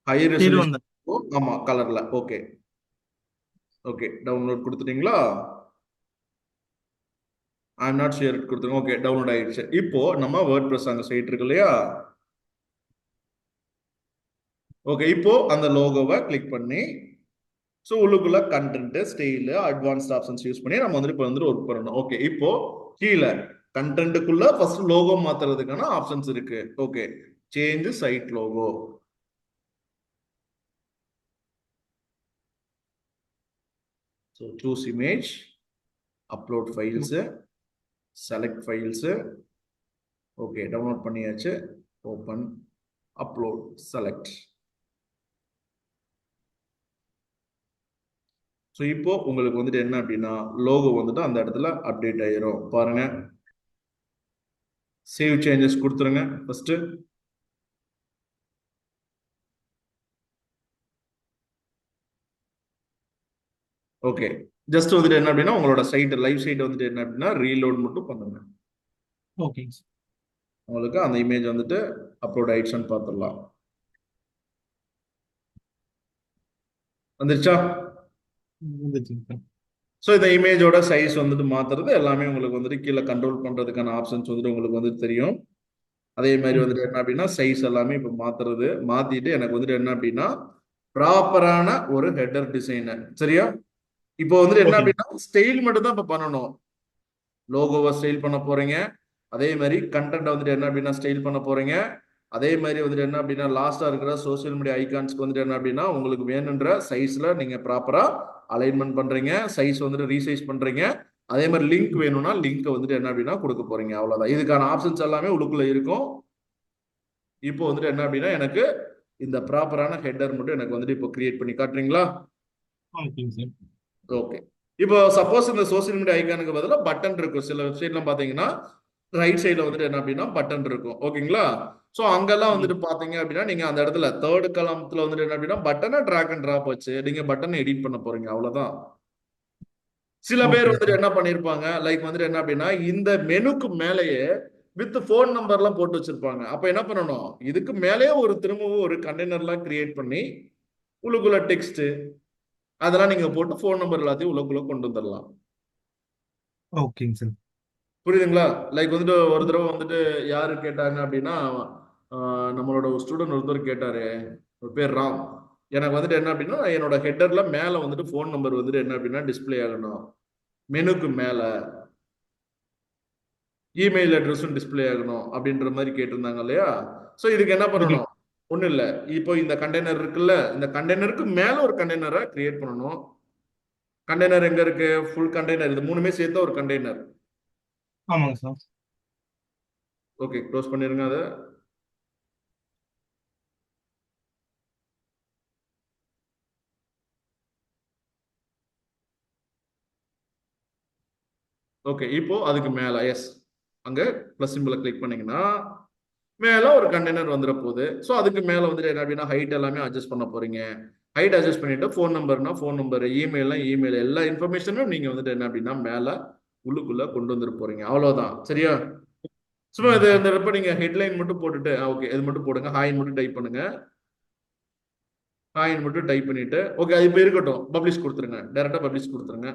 ஹை ரெசல்யூஷன், ஆமா கலர்ல. ஓகே ஓகே, டவுன்லோட் கொடுத்துட்டீங்களா? ஐ எம் நாட் ஷியர் கொடுத்துருங்க. ஓகே, டவுன்லோட் ஆயிடுச்சு. இப்போ நம்ம வேர்ட் ப்ரெஸ் அங்க சைட் இருக்கு இல்லையா? ஓகே, இப்போ அந்த லோகோவை கிளிக் பண்ணி ஸோ உள்ளுக்குள்ள content, style, advanced options use பண்ணி நம்ம வந்துட்டு இப்போ வந்துட்டு ஒர்க் பண்ணணும். ஓகே, இப்போ கீழே கண்டென்ட்டுக்குள்ள ஃபர்ஸ்ட் லோகோ மாத்துறதுக்கான ஆப்ஷன்ஸ் இருக்கு. Okay, change site logo. So choose image, upload files, select files. Okay, download பண்ணியாச்சு. Open, upload, select. ஸோ இப்போ உங்களுக்கு வந்துட்டு என்ன அப்படின்னா லோகோ வந்துட்டு அந்த இடத்துல அப்டேட் ஆயிரும் பாருங்க. சேவ் சேஞ்சஸ் கொடுத்துருங்க ஃபர்ஸ்ட். ஓகே, ஜஸ்ட் வந்துட்டு என்ன அப்படின்னா உங்களோட சைட், லைவ் சைட் வந்துட்டு என்ன அப்படின்னா ரீலோட் மட்டும் பண்ணுங்க. ஓகேங்க சார். உங்களுக்கு அந்த இமேஜ் வந்துட்டு அப்லோட் ஆயிடுச்சுன்னு பார்த்துடலாம். வந்துருச்சா? ஸோ இந்த இமேஜோட சைஸ் வந்துட்டு மாத்துறது எல்லாமே உங்களுக்கு வந்துட்டு கீழே கண்ட்ரோல் பண்றதுக்கான ஆப்ஷன்ஸ் வந்துட்டு உங்களுக்கு வந்துட்டு தெரியும். அதே மாதிரி வந்துட்டு என்ன அப்படின்னா சைஸ் எல்லாமே இப்போ மாத்துறது, மாத்திட்டு எனக்கு வந்துட்டு என்ன அப்படின்னா ப்ராப்பரான ஒரு ஹெட்டர் டிசைனர். சரியா? இப்போ வந்துட்டு என்ன அப்படின்னா ஸ்டைல் மட்டும் தான் இப்போ பண்ணணும். லோகோவை ஸ்டைல் பண்ண போறீங்க. அதே மாதிரி கண்டென்ட் வந்துட்டு என்ன அப்படின்னா ஸ்டைல் பண்ண போறீங்க. அதே மாதிரி வந்துட்டு என்ன அப்படின்னா லாஸ்டா இருக்கிற சோசியல் மீடியா ஐகான்ஸ்க்கு வந்துட்டு என்ன அப்படின்னா உங்களுக்கு வேணுன்ற சைஸ்ல நீங்க ப்ராப்பரா அலைன்மெண்ட் பண்றீங்க, சைஸ் வந்துட்டு ரீசைஸ் பண்றீங்க. அதே மாதிரி லிங்க் வேணும்னா லிங்க் வந்துட்டு என்ன அப்படின்னா கொடுக்க போறீங்க. அவ்வளவுதான். இதுக்கான ஆப்ஷன்ஸ் எல்லாமே உள்ளுக்குள்ள இருக்கும். இப்போ வந்துட்டு என்ன அப்படின்னா எனக்கு இந்த ப்ராப்பரான ஹெட்டர் மட்டும் எனக்கு வந்துட்டு இப்போ கிரியேட் பண்ணி காட்டுறீங்களா? ஓகே, இப்போ சப்போஸ் இந்த சோசியல் மீடியா ஐகானுக்கு பதிலா பட்டன் இருக்கும். சில வெப்சைட்லாம் பாத்தீங்கன்னா ரைட் சைடுல வந்துட்டு என்ன அப்படின்னா பட்டன் இருக்கும். ஓகேங்களா? ஸோ அங்கெல்லாம் வந்துட்டு பாத்தீங்க அப்படின்னா நீங்க அந்த இடத்துல தேர்ட் கலம்ல வந்துட்டு என்ன அப்படின்னா பட்டனை டிராக் அண்ட் டிராப் வச்சு நீங்க பட்டனை எடிட் பண்ண போறீங்க. அவ்வளவுதான். சில பேர் வந்துட்டு என்ன பண்ணிருப்பாங்க, லைக் வந்துட்டு என்ன அப்படின்னா இந்த மெனுக்கு மேலேயே வித் போன் நம்பர்லாம் போட்டு வச்சிருப்பாங்க. அப்ப என்ன பண்ணணும், இதுக்கு மேலேயே ஒரு திரும்பவும் ஒரு கண்டெய்னர்லாம் கிரியேட் பண்ணி உள்ளுக்குள்ள டெக்ஸ்ட் அதெல்லாம் நீங்க போட்டு போன் நம்பர் எல்லாத்தையும் உள்ளுக்குள்ள கொண்டு வந்துடலாம். ஓகேங்க சார். புரியுதுங்களா? லைக் வந்துட்டு ஒரு தடவை வந்துட்டு யாரு கேட்டாங்க அப்படின்னா நம்மளோட ஒரு ஸ்டூடெண்ட் ஒருத்தர் கேட்டாரு, ஒரு பேர் ராம். எனக்கு வந்துட்டு என்ன அப்படின்னா என்னோட ஹெட்டர்ல மேல வந்துட்டு போன் நம்பர் வந்துட்டு என்ன அப்படின்னா டிஸ்பிளே ஆகணும், மெனுக்கு மேல இமெயில் அட்ரஸும் டிஸ்பிளே ஆகணும் அப்படின்ற மாதிரி கேட்டிருந்தாங்க இல்லையா? ஸோ இதுக்கு என்ன பண்ணணும், ஒன்றும் இல்லை. இப்போ இந்த கண்டெய்னர் இருக்குல்ல, இந்த கண்டெய்னருக்கு மேல ஒரு கண்டெய்னரை கிரியேட் பண்ணணும். கண்டெய்னர் எங்க இருக்கு? Full container. இது மூணுமே சேர்த்து ஒரு கண்டெய்னர். ஆமாங்க சார். ஓகே, க்ளோஸ் பண்ணிருங்க அதை. ஓகே, இப்போ அதுக்கு மேல எஸ், அங்க பிளஸ் சிம்பிளை கிளிக் பண்ணீங்கன்னா மேல ஒரு கண்டெய்னர் வந்துட போகுது. ஸோ அதுக்கு மேல வந்துட்டு என்ன அப்படின்னா ஹைட் எல்லாமே அட்ஜஸ்ட் பண்ண போறீங்க. ஹைட் அட்ஜஸ்ட் பண்ணிட்டு ஃபோன் நம்பர்னா ஃபோன் நம்பர், இமெயில்னா இமெயில், எல்லா இன்ஃபர்மேஷனும் நீங்க வந்துட்டு என்ன அப்படின்னா மேல உள்ளுக்குள்ள கொண்டு வந்துட போறீங்க. அவ்வளவுதான். சரியா? சும்மா இது இந்த இப்ப நீங்க ஹெட்லைன் மட்டும் போட்டுட்டு ஓகே இது மட்டும் போடுங்க, ஹாய் மட்டும் டைப் பண்ணுங்க. ஹாய் மட்டும் டைப் பண்ணிட்டு ஓகே அது இப்போ இருக்கட்டும், பப்ளிஷ் கொடுத்துருங்க, டைரக்டா பப்ளிஷ் கொடுத்துருங்க.